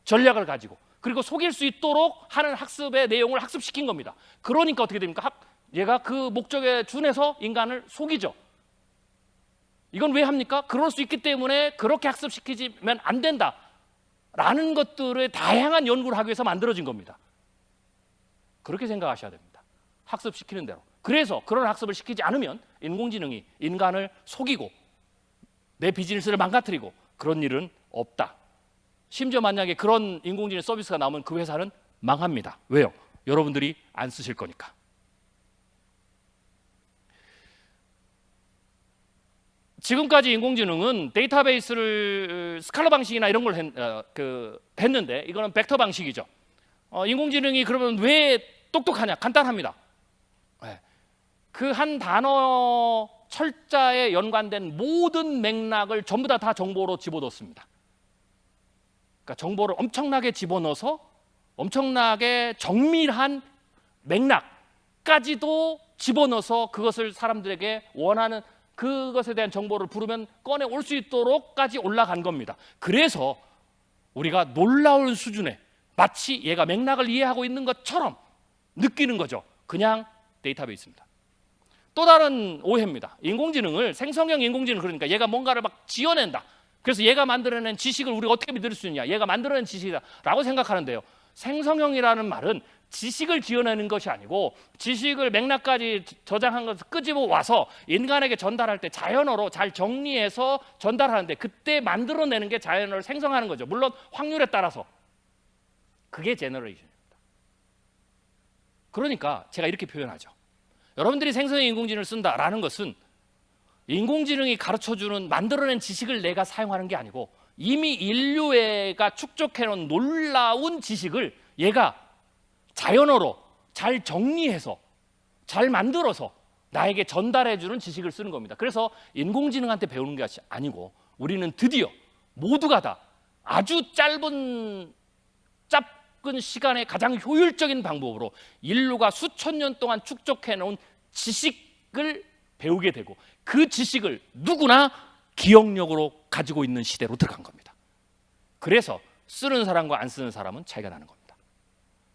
전략을 가지고. 그리고 속일 수 있도록 하는 학습의 내용을 학습시킨 겁니다. 그러니까 어떻게 됩니까? 얘가 그 목적에 준해서 인간을 속이죠. 이건 왜 합니까? 그럴 수 있기 때문에 그렇게 학습시키면 안 된다 라는 것들의 다양한 연구를 하기 위해서 만들어진 겁니다. 그렇게 생각하셔야 됩니다. 학습시키는 대로. 그래서 그런 학습을 시키지 않으면 인공지능이 인간을 속이고 내 비즈니스를 망가뜨리고 그런 일은 없다. 심지어 만약에 그런 인공지능 서비스가 나오면 그 회사는 망합니다. 왜요? 여러분들이 안 쓰실 거니까. 지금까지 인공지능은 데이터베이스를 스칼라 방식이나 이런 걸 했는데 이거는 벡터 방식이죠. 인공지능이 그러면 왜 똑똑하냐? 간단합니다. 그 한 단어 철자에 연관된 모든 맥락을 전부 다 정보로 집어넣습니다. 그러니까 정보를 엄청나게 집어넣어서 엄청나게 정밀한 맥락까지도 집어넣어서 그것을 사람들에게 원하는 그것에 대한 정보를 부르면 꺼내 올 수 있도록까지 올라간 겁니다. 그래서 우리가 놀라운 수준에 마치 얘가 맥락을 이해하고 있는 것처럼 느끼는 거죠. 그냥 데이터베이스입니다. 또 다른 오해입니다. 인공지능을 생성형 인공지능, 그러니까 얘가 뭔가를 막 지어낸다. 그래서 얘가 만들어낸 지식을 우리가 어떻게 믿을 수 있냐? 얘가 만들어낸 지식이다라고 생각하는데요. 생성형이라는 말은 지식을 지어내는 것이 아니고 지식을 맥락까지 저장한 것을 끄집어 와서 인간에게 전달할 때 자연어로 잘 정리해서 전달하는데 그때 만들어내는 게 자연어를 생성하는 거죠. 물론 확률에 따라서. 그게 제너레이션입니다. 그러니까 제가 이렇게 표현하죠. 여러분들이 생성형 인공지능을 쓴다라는 것은 인공지능이 가르쳐주는 만들어낸 지식을 내가 사용하는 게 아니고 이미 인류가 축적해놓은 놀라운 지식을 얘가 자연어로 잘 정리해서 잘 만들어서 나에게 전달해주는 지식을 쓰는 겁니다. 그래서 인공지능한테 배우는 것이 아니고 우리는 드디어 모두가 다 아주 짧은 시간에 가장 효율적인 방법으로 인류가 수천 년 동안 축적해놓은 지식을 배우게 되고 그 지식을 누구나 기억력으로 가지고 있는 시대로 들어간 겁니다. 그래서 쓰는 사람과 안 쓰는 사람은 차이가 나는 겁니다.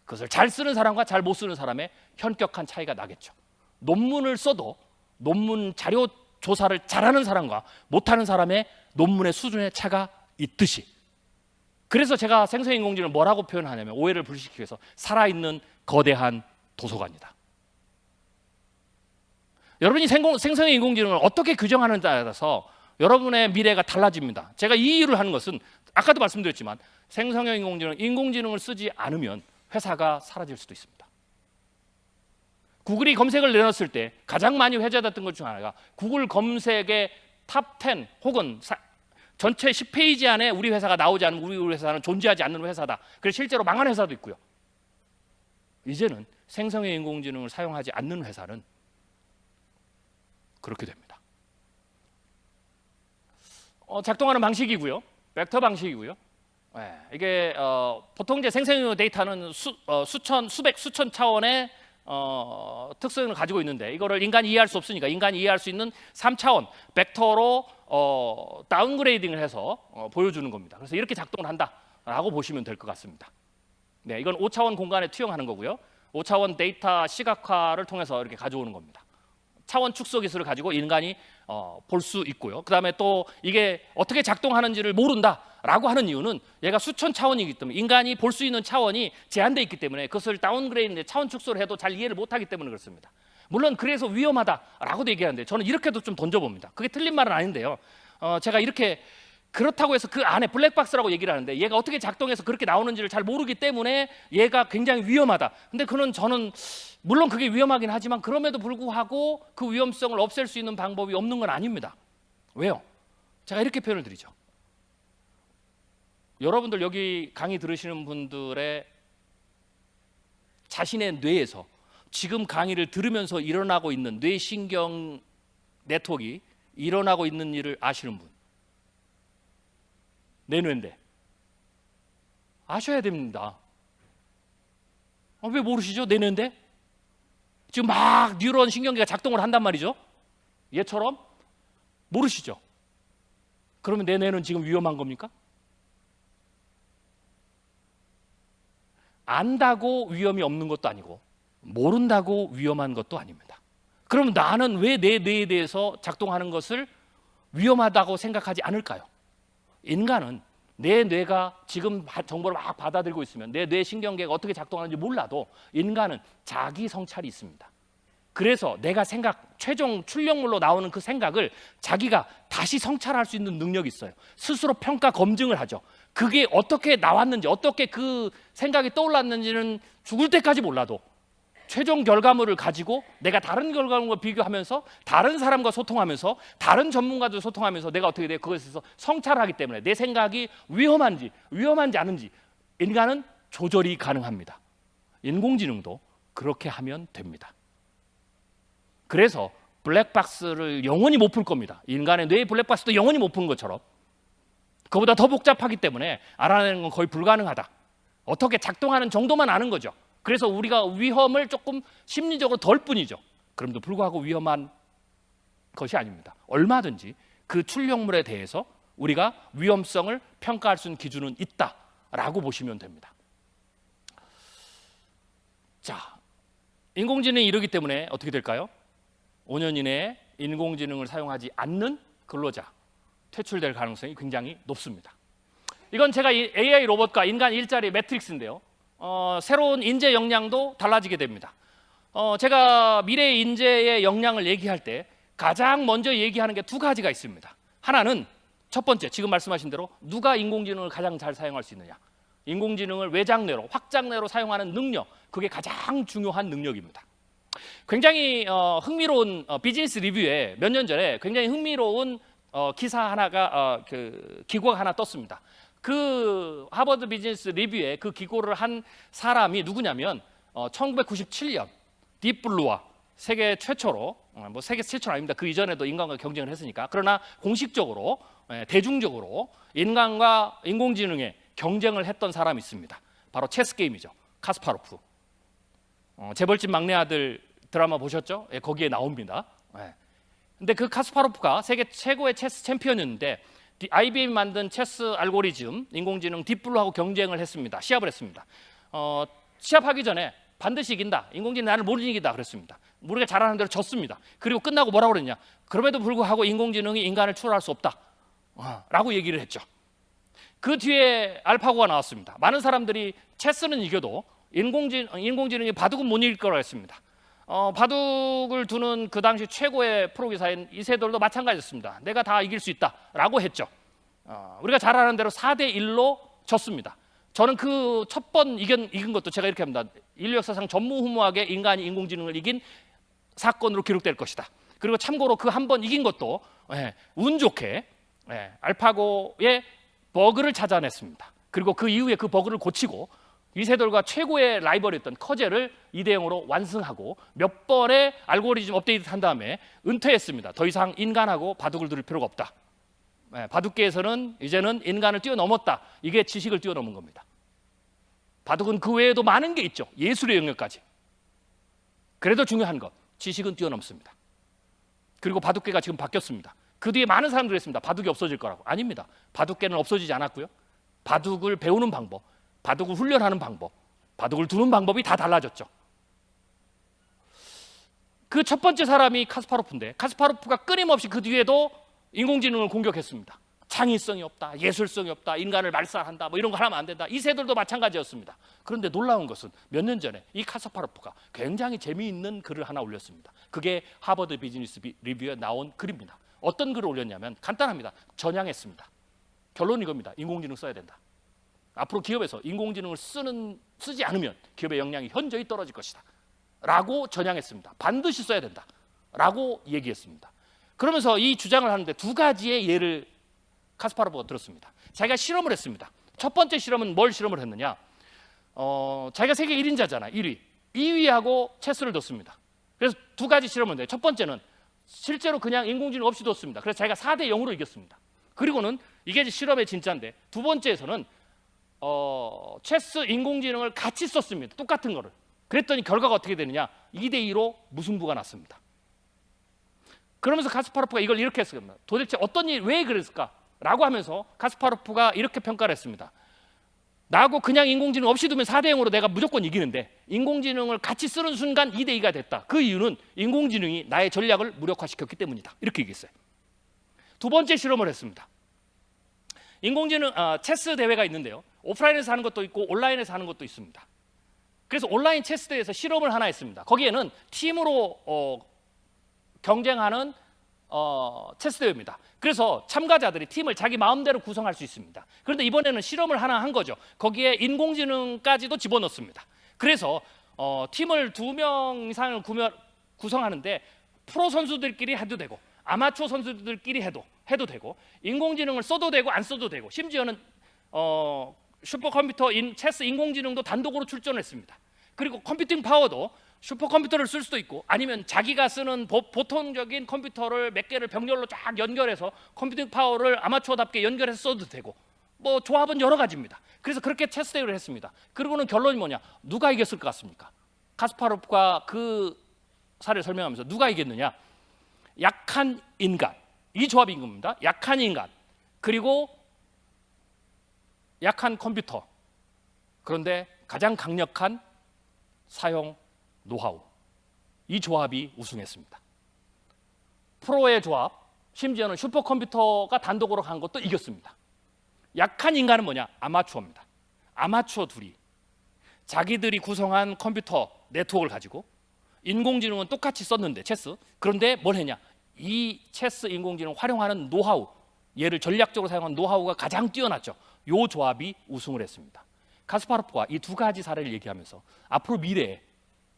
그것을 잘 쓰는 사람과 잘 못 쓰는 사람의 현격한 차이가 나겠죠. 논문을 써도 논문 자료 조사를 잘하는 사람과 못하는 사람의 논문의 수준의 차가 있듯이, 그래서 제가 생성인공지능을 뭐라고 표현하냐면 오해를 불식시키기 위해서 살아있는 거대한 도서관이다. 여러분이 생성형 인공지능을 어떻게 규정하느냐에 따라서 여러분의 미래가 달라집니다. 제가 이 이유를 하는 것은 아까도 말씀드렸지만 생성형 인공지능을 쓰지 않으면 회사가 사라질 수도 있습니다. 구글이 검색을 내놨을 때 가장 많이 회자됐던 것 중 하나가 구글 검색의 탑 10 혹은 전체 10페이지 안에 우리 회사가 나오지 않으면 우리 회사는 존재하지 않는 회사다. 그래서 실제로 망한 회사도 있고요. 이제는 생성형 인공지능을 사용하지 않는 회사는 그렇게 됩니다. 작동하는 방식이고요. 벡터 방식이고요. 이게 보통 이제 생성형 데이터는 수천 차원의 특성을 가지고 있는데 이거를 인간이 이해할 수 없으니까 인간이 이해할 수 있는 3차원 벡터로 다운그레이딩을 해서 보여주는 겁니다. 그래서 이렇게 작동을 한다라고 보시면 될 것 같습니다. 네, 이건 5차원 공간에 투영하는 거고요. 5차원 데이터 시각화를 통해서 이렇게 가져오는 겁니다. 차원 축소 기술을 가지고 인간이 볼 수 있고요. 그 다음에 또 이게 어떻게 작동하는지를 모른다라고 하는 이유는 얘가 수천 차원이기 때문에, 인간이 볼 수 있는 차원이 제한되어 있기 때문에 그것을 다운그레이드, 차원 축소를 해도 잘 이해를 못하기 때문에 그렇습니다. 물론 그래서 위험하다라고도 얘기하는데 저는 이렇게도 좀 던져봅니다. 그게 틀린 말은 아닌데요. 제가 이렇게 그렇다고 해서 그 안에 블랙박스라고 얘기를 하는데 얘가 어떻게 작동해서 그렇게 나오는지를 잘 모르기 때문에 얘가 굉장히 위험하다. 근데 저는 물론 그게 위험하긴 하지만 그럼에도 불구하고 그 위험성을 없앨 수 있는 방법이 없는 건 아닙니다. 왜요? 제가 이렇게 표현을 드리죠. 여러분들 여기 강의 들으시는 분들의 자신의 뇌에서 지금 강의를 들으면서 일어나고 있는 뇌신경 네트워크가 일어나고 있는 일을 아시는 분, 내 뇌인데 아셔야 됩니다. 왜 모르시죠? 내 뇌인데 지금 막 뉴런 신경계가 작동을 한단 말이죠. 얘처럼 모르시죠? 그러면 내 뇌는 지금 위험한 겁니까? 안다고 위험이 없는 것도 아니고 모른다고 위험한 것도 아닙니다. 그럼 나는 왜 내 뇌에 대해서 작동하는 것을 위험하다고 생각하지 않을까요? 인간은 내 뇌가 지금 정보를 막 받아들이고 있으면 내 뇌 신경계가 어떻게 작동하는지 몰라도 인간은 자기 성찰이 있습니다. 그래서 내가 최종 출력물로 나오는 그 생각을 자기가 다시 성찰할 수 있는 능력이 있어요. 스스로 평가 검증을 하죠. 그게 어떻게 나왔는지, 어떻게 그 생각이 떠올랐는지는 죽을 때까지 몰라도 최종 결과물을 가지고 내가 다른 결과물과 비교하면서 다른 사람과 소통하면서 다른 전문가들 소통하면서 내가 어떻게 돼 그것에서 성찰하기 때문에 내 생각이 위험한지 아닌지 인간은 조절이 가능합니다. 인공지능도 그렇게 하면 됩니다. 그래서 블랙박스를 영원히 못 풀 겁니다. 인간의 뇌의 블랙박스도 영원히 못 푸는 것처럼 그보다 더 복잡하기 때문에 알아내는 건 거의 불가능하다. 어떻게 작동하는 정도만 아는 거죠. 그래서 우리가 위험을 조금 심리적으로 덜 뿐이죠. 그럼에도 불구하고 위험한 것이 아닙니다. 얼마든지 그 출력물에 대해서 우리가 위험성을 평가할 수 있는 기준은 있다라고 보시면 됩니다. 자, 인공지능이 이러기 때문에 어떻게 될까요? 5년 이내에 인공지능을 사용하지 않는 근로자 퇴출될 가능성이 굉장히 높습니다. 이건 제가 AI 로봇과 인간 일자리 매트릭스인데요. 새로운 인재 역량도 달라지게 됩니다. 제가 미래 인재의 역량을 얘기할 때 가장 먼저 얘기하는 게 두 가지가 있습니다. 하나는 첫 번째, 지금 말씀하신 대로 누가 인공지능을 가장 잘 사용할 수 있느냐. 인공지능을 외장내로, 확장내로 사용하는 능력, 그게 가장 중요한 능력입니다. 굉장히 흥미로운 비즈니스 리뷰에 몇 년 전에 굉장히 흥미로운 기사 하나가 기고가 하나 떴습니다. 그 하버드 비즈니스 리뷰에 그 기고를 한 사람이 누구냐면 1997년 딥블루와 세계 최초로, 뭐 세계 최초는 아닙니다. 그 이전에도 인간과 경쟁을 했으니까. 그러나 공식적으로 대중적으로 인간과 인공지능의 경쟁을 했던 사람이 있습니다. 바로 체스 게임이죠. 카스파로프. 재벌집 막내 아들 드라마 보셨죠? 거기에 나옵니다. 근데 그 카스파로프가 세계 최고의 체스 챔피언이었는데 IBM이 만든 체스 알고리즘 인공지능 딥블루하고 경쟁을 했습니다. 시합을 했습니다. 시합하기 전에 반드시 이긴다. 인공지능 나를 못 이기다 그랬습니다. 우리가 잘하는 대로 졌습니다. 그리고 끝나고 뭐라고 그랬냐? 그럼에도 불구하고 인공지능이 인간을 추월할 수 없다. 라고 얘기를 했죠. 그 뒤에 알파고가 나왔습니다. 많은 사람들이 체스는 이겨도 인공지능이 바둑은 못 이길 거라고 했습니다. 바둑을 두는 그 당시 최고의 프로기사인 이세돌도 마찬가지였습니다. 내가 다 이길 수 있다라고 했죠. 우리가 잘 아는 대로 4대1로 졌습니다. 저는 그 첫 번 이긴 것도 제가 이렇게 합니다. 인류 역사상 전무후무하게 인간이 인공지능을 이긴 사건으로 기록될 것이다. 그리고 참고로 그 한 번 이긴 것도 운 좋게 알파고의 버그를 찾아냈습니다. 그리고 그 이후에 그 버그를 고치고 이세돌과 최고의 라이벌이었던 커제를 2대0으로 완승하고 몇 번의 알고리즘 업데이트 한 다음에 은퇴했습니다. 더 이상 인간하고 바둑을 두를 필요가 없다. 바둑계에서는 이제는 인간을 뛰어넘었다. 이게 지식을 뛰어넘은 겁니다. 바둑은 그 외에도 많은 게 있죠. 예술의 영역까지. 그래도 중요한 것, 지식은 뛰어넘습니다. 그리고 바둑계가 지금 바뀌었습니다. 그 뒤에 많은 사람들이 했습니다. 바둑이 없어질 거라고. 아닙니다. 바둑계는 없어지지 않았고요. 바둑을 배우는 방법, 바둑을 훈련하는 방법, 바둑을 두는 방법이 다 달라졌죠. 그 첫 번째 사람이 카스파로프인데 카스파로프가 끊임없이 그 뒤에도 인공지능을 공격했습니다. 창의성이 없다, 예술성이 없다, 인간을 말살한다, 뭐 이런 거 하면 안 된다. 이 새들도 마찬가지였습니다. 그런데 놀라운 것은 몇 년 전에 이 카스파로프가 굉장히 재미있는 글을 하나 올렸습니다. 그게 하버드 비즈니스 리뷰에 나온 글입니다. 어떤 글을 올렸냐면 간단합니다. 전향했습니다. 결론은 이겁니다. 인공지능 써야 된다. 앞으로 기업에서 인공지능을 쓰지 않으면 기업의 역량이 현저히 떨어질 것이다 라고 전향했습니다. 반드시 써야 된다 라고 얘기했습니다. 그러면서 이 주장을 하는데 두 가지의 예를 카스파로프가 들었습니다. 자기가 실험을 했습니다. 첫 번째 실험은 뭘 실험을 했느냐, 자기가 세계 1인자잖아. 1위, 2위하고 체스를 뒀습니다. 그래서 두 가지 실험을 했는데 첫 번째는 실제로 그냥 인공지능 없이 뒀습니다. 그래서 자기가 4대 0으로 이겼습니다. 그리고는 이게 실험의 진짜인데 두 번째에서는 체스 인공지능을 같이 썼습니다. 똑같은 거를. 그랬더니 결과가 어떻게 되느냐, 2대 2로 무승부가 났습니다. 그러면서 카스파로프가 이걸 이렇게 했습니다. 도대체 어떤 일, 왜 그랬을까? 라고 하면서 카스파로프가 이렇게 평가를 했습니다. 나하고 그냥 인공지능 없이 두면 4대 0으로 내가 무조건 이기는데 인공지능을 같이 쓰는 순간 2대 2가 됐다. 그 이유는 인공지능이 나의 전략을 무력화시켰기 때문이다. 이렇게 얘기했어요. 두 번째 실험을 했습니다. 인공지능 체스 대회가 있는데요. 오프라인에서 하는 것도 있고 온라인에서 하는 것도 있습니다. 그래서 온라인 체스 대회에서 실험을 하나 했습니다. 거기에는 팀으로 경쟁하는 체스 대회입니다. 그래서 참가자들이 팀을 자기 마음대로 구성할 수 있습니다. 그런데 이번에는 실험을 하나 한 거죠. 거기에 인공지능까지도 집어넣습니다. 그래서 팀을 2명 이상을 구성하는데 프로 선수들끼리 해도 되고 아마추어 선수들끼리 해도 되고 인공지능을 써도 되고 안 써도 되고 심지어는 슈퍼컴퓨터 체스 인공지능도 단독으로 출전했습니다. 그리고 컴퓨팅 파워도 슈퍼컴퓨터를 쓸 수도 있고 아니면 자기가 쓰는 보통적인 컴퓨터를 몇 개를 병렬로 쫙 연결해서 컴퓨팅 파워를 아마추어답게 연결해서 써도 되고 뭐 조합은 여러 가지입니다. 그래서 그렇게 체스 대회를 했습니다. 그리고는 결론이 뭐냐, 누가 이겼을 것 같습니까? 카스파로프가 그 사례를 설명하면서 누가 이겼느냐, 약한 인간, 이 조합인 겁니다. 약한 인간 그리고 약한 컴퓨터, 그런데 가장 강력한 사용 노하우, 이 조합이 우승했습니다. 프로의 조합, 심지어는 슈퍼컴퓨터가 단독으로 간 것도 이겼습니다. 약한 인간은 뭐냐, 아마추어입니다. 아마추어 둘이 자기들이 구성한 컴퓨터 네트워크를 가지고 인공지능은 똑같이 썼는데 체스, 그런데 뭘 했냐, 이 체스 인공지능을 활용하는 노하우, 얘를 전략적으로 사용한 노하우가 가장 뛰어났죠. 이 조합이 우승을 했습니다. 카스파로프가 이 두 가지 사례를 얘기하면서 앞으로 미래에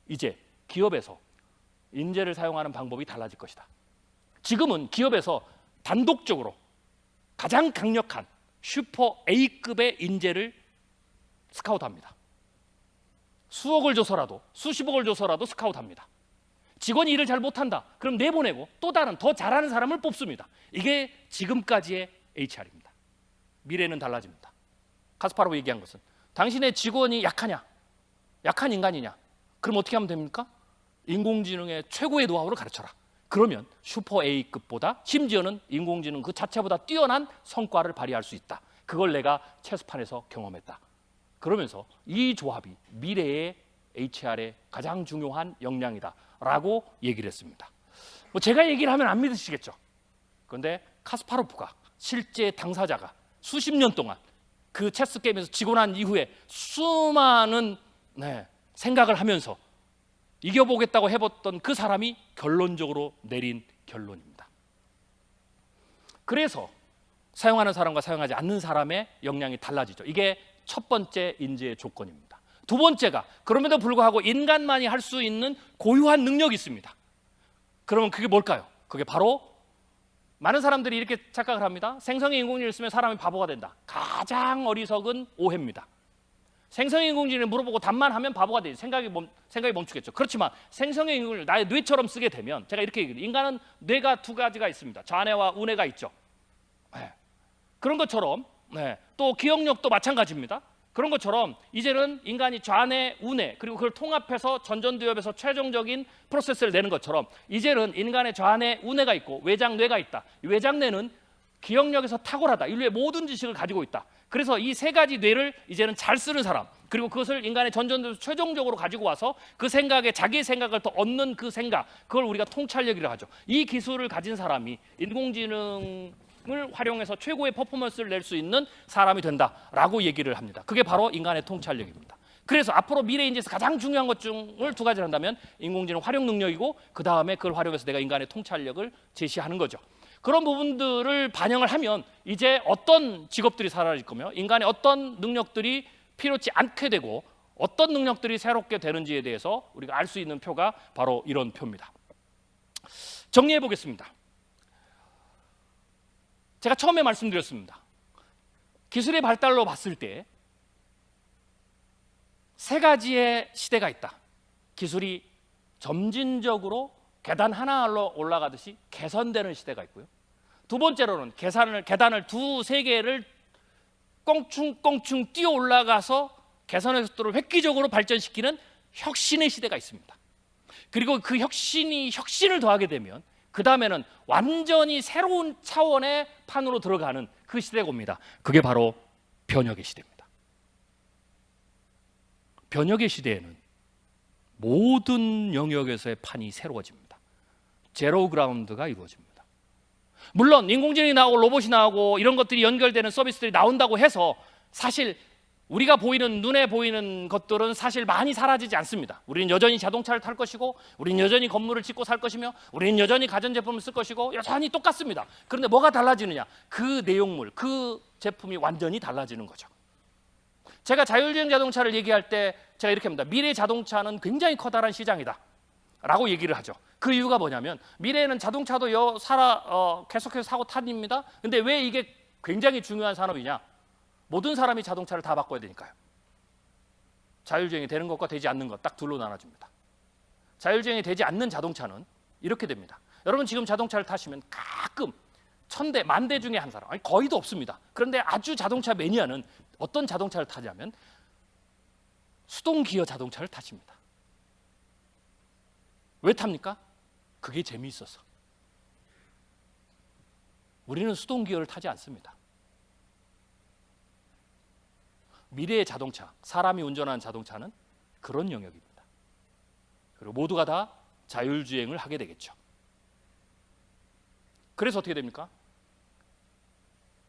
이제 기업에서 인재를 사용하는 방법이 달라질 것이다. 지금은 기업에서 단독적으로 가장 강력한 슈퍼 A급의 인재를 스카우트합니다. 수억을 줘서라도 수십억을 줘서라도 스카우트합니다. 직원이 일을 잘 못한다, 그럼 내보내고 또 다른 더 잘하는 사람을 뽑습니다. 이게 지금까지의 HR입니다. 미래는 달라집니다. 카스파로프 얘기한 것은 당신의 직원이 약하냐, 약한 인간이냐, 그럼 어떻게 하면 됩니까? 인공지능의 최고의 노하우를 가르쳐라. 그러면 슈퍼 A급보다 심지어는 인공지능 그 자체보다 뛰어난 성과를 발휘할 수 있다. 그걸 내가 체스판에서 경험했다. 그러면서 이 조합이 미래의 HR의 가장 중요한 역량이다 라고 얘기를 했습니다. 뭐 제가 얘기를 하면 안 믿으시겠죠. 그런데 카스파로프가 실제 당사자가 수십 년 동안 그 체스 게임에서 지고 난 이후에 수많은 생각을 하면서 이겨보겠다고 해봤던 그 사람이 결론적으로 내린 결론입니다. 그래서 사용하는 사람과 사용하지 않는 사람의 역량이 달라지죠. 이게 첫 번째 인재의 조건입니다. 두 번째가 그럼에도 불구하고 인간만이 할 수 있는 고유한 능력이 있습니다. 그러면 그게 뭘까요? 그게 바로 많은 사람들이 이렇게 착각을 합니다. 생성의 인공지능을 쓰면 사람이 바보가 된다. 가장 어리석은 오해입니다. 생성의 인공지능을 물어보고 답만 하면 바보가 되지, 생각이 멈추겠죠. 그렇지만 생성의 인공지능을 나의 뇌처럼 쓰게 되면, 제가 이렇게 얘기해요. 인간은 뇌가 두 가지가 있습니다. 좌뇌와 우뇌가 있죠. 그런 것처럼 또 기억력도 마찬가지입니다. 그런 것처럼 이제는 인간이 좌뇌, 우뇌 그리고 그걸 통합해서 전전두엽에서 최종적인 프로세스를 내는 것처럼 이제는 인간의 좌뇌, 우뇌가 있고 외장뇌가 있다. 이 외장뇌는 기억력에서 탁월하다. 인류의 모든 지식을 가지고 있다. 그래서 이 세 가지 뇌를 이제는 잘 쓰는 사람, 그리고 그것을 인간의 전전에서 최종적으로 가지고 와서 그 생각에 자기의 생각을 더 얻는 그 생각, 그걸 우리가 통찰력이라고 하죠. 이 기술을 가진 사람이 인공지능을 활용해서 최고의 퍼포먼스를 낼 수 있는 사람이 된다라고 얘기를 합니다. 그게 바로 인간의 통찰력입니다. 그래서 앞으로 미래 인재에서 가장 중요한 것 중을 두 가지를 한다면 인공지능 활용 능력이고, 그 다음에 그걸 활용해서 내가 인간의 통찰력을 제시하는 거죠. 그런 부분들을 반영을 하면 이제 어떤 직업들이 사라질 거며 인간의 어떤 능력들이 필요치 않게 되고 어떤 능력들이 새롭게 되는지에 대해서 우리가 알 수 있는 표가 바로 이런 표입니다. 정리해 보겠습니다. 제가 처음에 말씀드렸습니다. 기술의 발달로 봤을 때 세 가지의 시대가 있다. 기술이 점진적으로 계단 하나로 올라가듯이 개선되는 시대가 있고요. 두 번째로는 계단을 두세 개를 껑충껑충 뛰어 올라가서 개선의 속도를 획기적으로 발전시키는 혁신의 시대가 있습니다. 그리고 그 혁신을 더하게 되면 그 다음에는 완전히 새로운 차원의 판으로 들어가는 그 시대가 옵니다. 그게 바로 변혁의 시대입니다. 변혁의 시대에는 모든 영역에서의 판이 새로워집니다. 제로 그라운드가 이루어집니다. 물론 인공지능이 나오고 로봇이 나오고 이런 것들이 연결되는 서비스들이 나온다고 해서 사실 우리가 보이는, 눈에 보이는 것들은 사실 많이 사라지지 않습니다. 우리는 여전히 자동차를 탈 것이고, 우리는 여전히 건물을 짓고 살 것이며, 우리는 여전히 가전제품을 쓸 것이고, 여전히 똑같습니다. 그런데 뭐가 달라지느냐? 그 내용물, 그 제품이 완전히 달라지는 거죠. 제가 자율주행 자동차를 얘기할 때 제가 이렇게 합니다. 미래 자동차는 굉장히 커다란 시장이다 라고 얘기를 하죠. 그 이유가 뭐냐면 미래에는 자동차도 계속해서 사고 타입니다. 근데 왜 이게 굉장히 중요한 산업이냐? 모든 사람이 자동차를 다 바꿔야 되니까요. 자율주행이 되는 것과 되지 않는 것 딱 둘로 나눠집니다. 자율주행이 되지 않는 자동차는 이렇게 됩니다. 여러분 지금 자동차를 타시면 가끔 1000대, 10,000대 중에 한 사람, 아니 거의도 없습니다. 그런데 아주 자동차 매니아는 어떤 자동차를 타냐면 수동 기어 자동차를 타십니다. 왜 탑니까? 그게 재미있어서. 우리는 수동 기어를 타지 않습니다. 미래의 자동차, 사람이 운전하는 자동차는 그런 영역입니다. 그리고 모두가 다 자율주행을 하게 되겠죠. 그래서 어떻게 됩니까?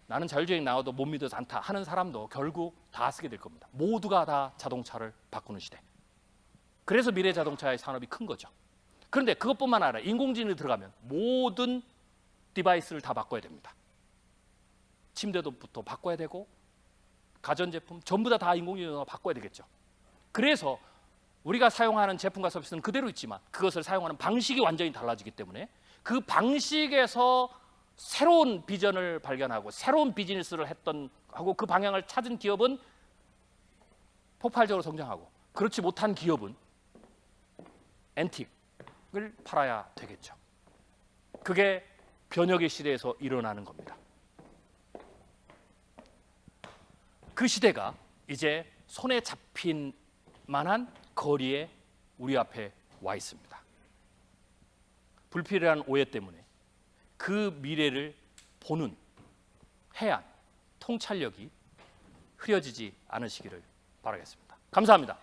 나는 자율주행 나와도 못 믿어서 안 타 하는 사람도 결국 다 쓰게 될 겁니다. 모두가 다 자동차를 바꾸는 시대. 그래서 미래 자동차의 산업이 큰 거죠. 그런데 그것뿐만 아니라 인공지능이 들어가면 모든 디바이스를 다 바꿔야 됩니다. 침대도부터 바꿔야 되고 가전제품 전부 다 인공지능으로 바꿔야 되겠죠. 그래서 우리가 사용하는 제품과 서비스는 그대로 있지만 그것을 사용하는 방식이 완전히 달라지기 때문에 그 방식에서 새로운 비전을 발견하고 새로운 비즈니스를 하고 그 방향을 찾은 기업은 폭발적으로 성장하고, 그렇지 못한 기업은 앤틱을 팔아야 되겠죠. 그게 변혁의 시대에서 일어나는 겁니다. 그 시대가 이제 손에 잡힌 만한 거리에 우리 앞에 와 있습니다. 불필요한 오해 때문에 그 미래를 보는 해안, 통찰력이 흐려지지 않으시기를 바라겠습니다. 감사합니다.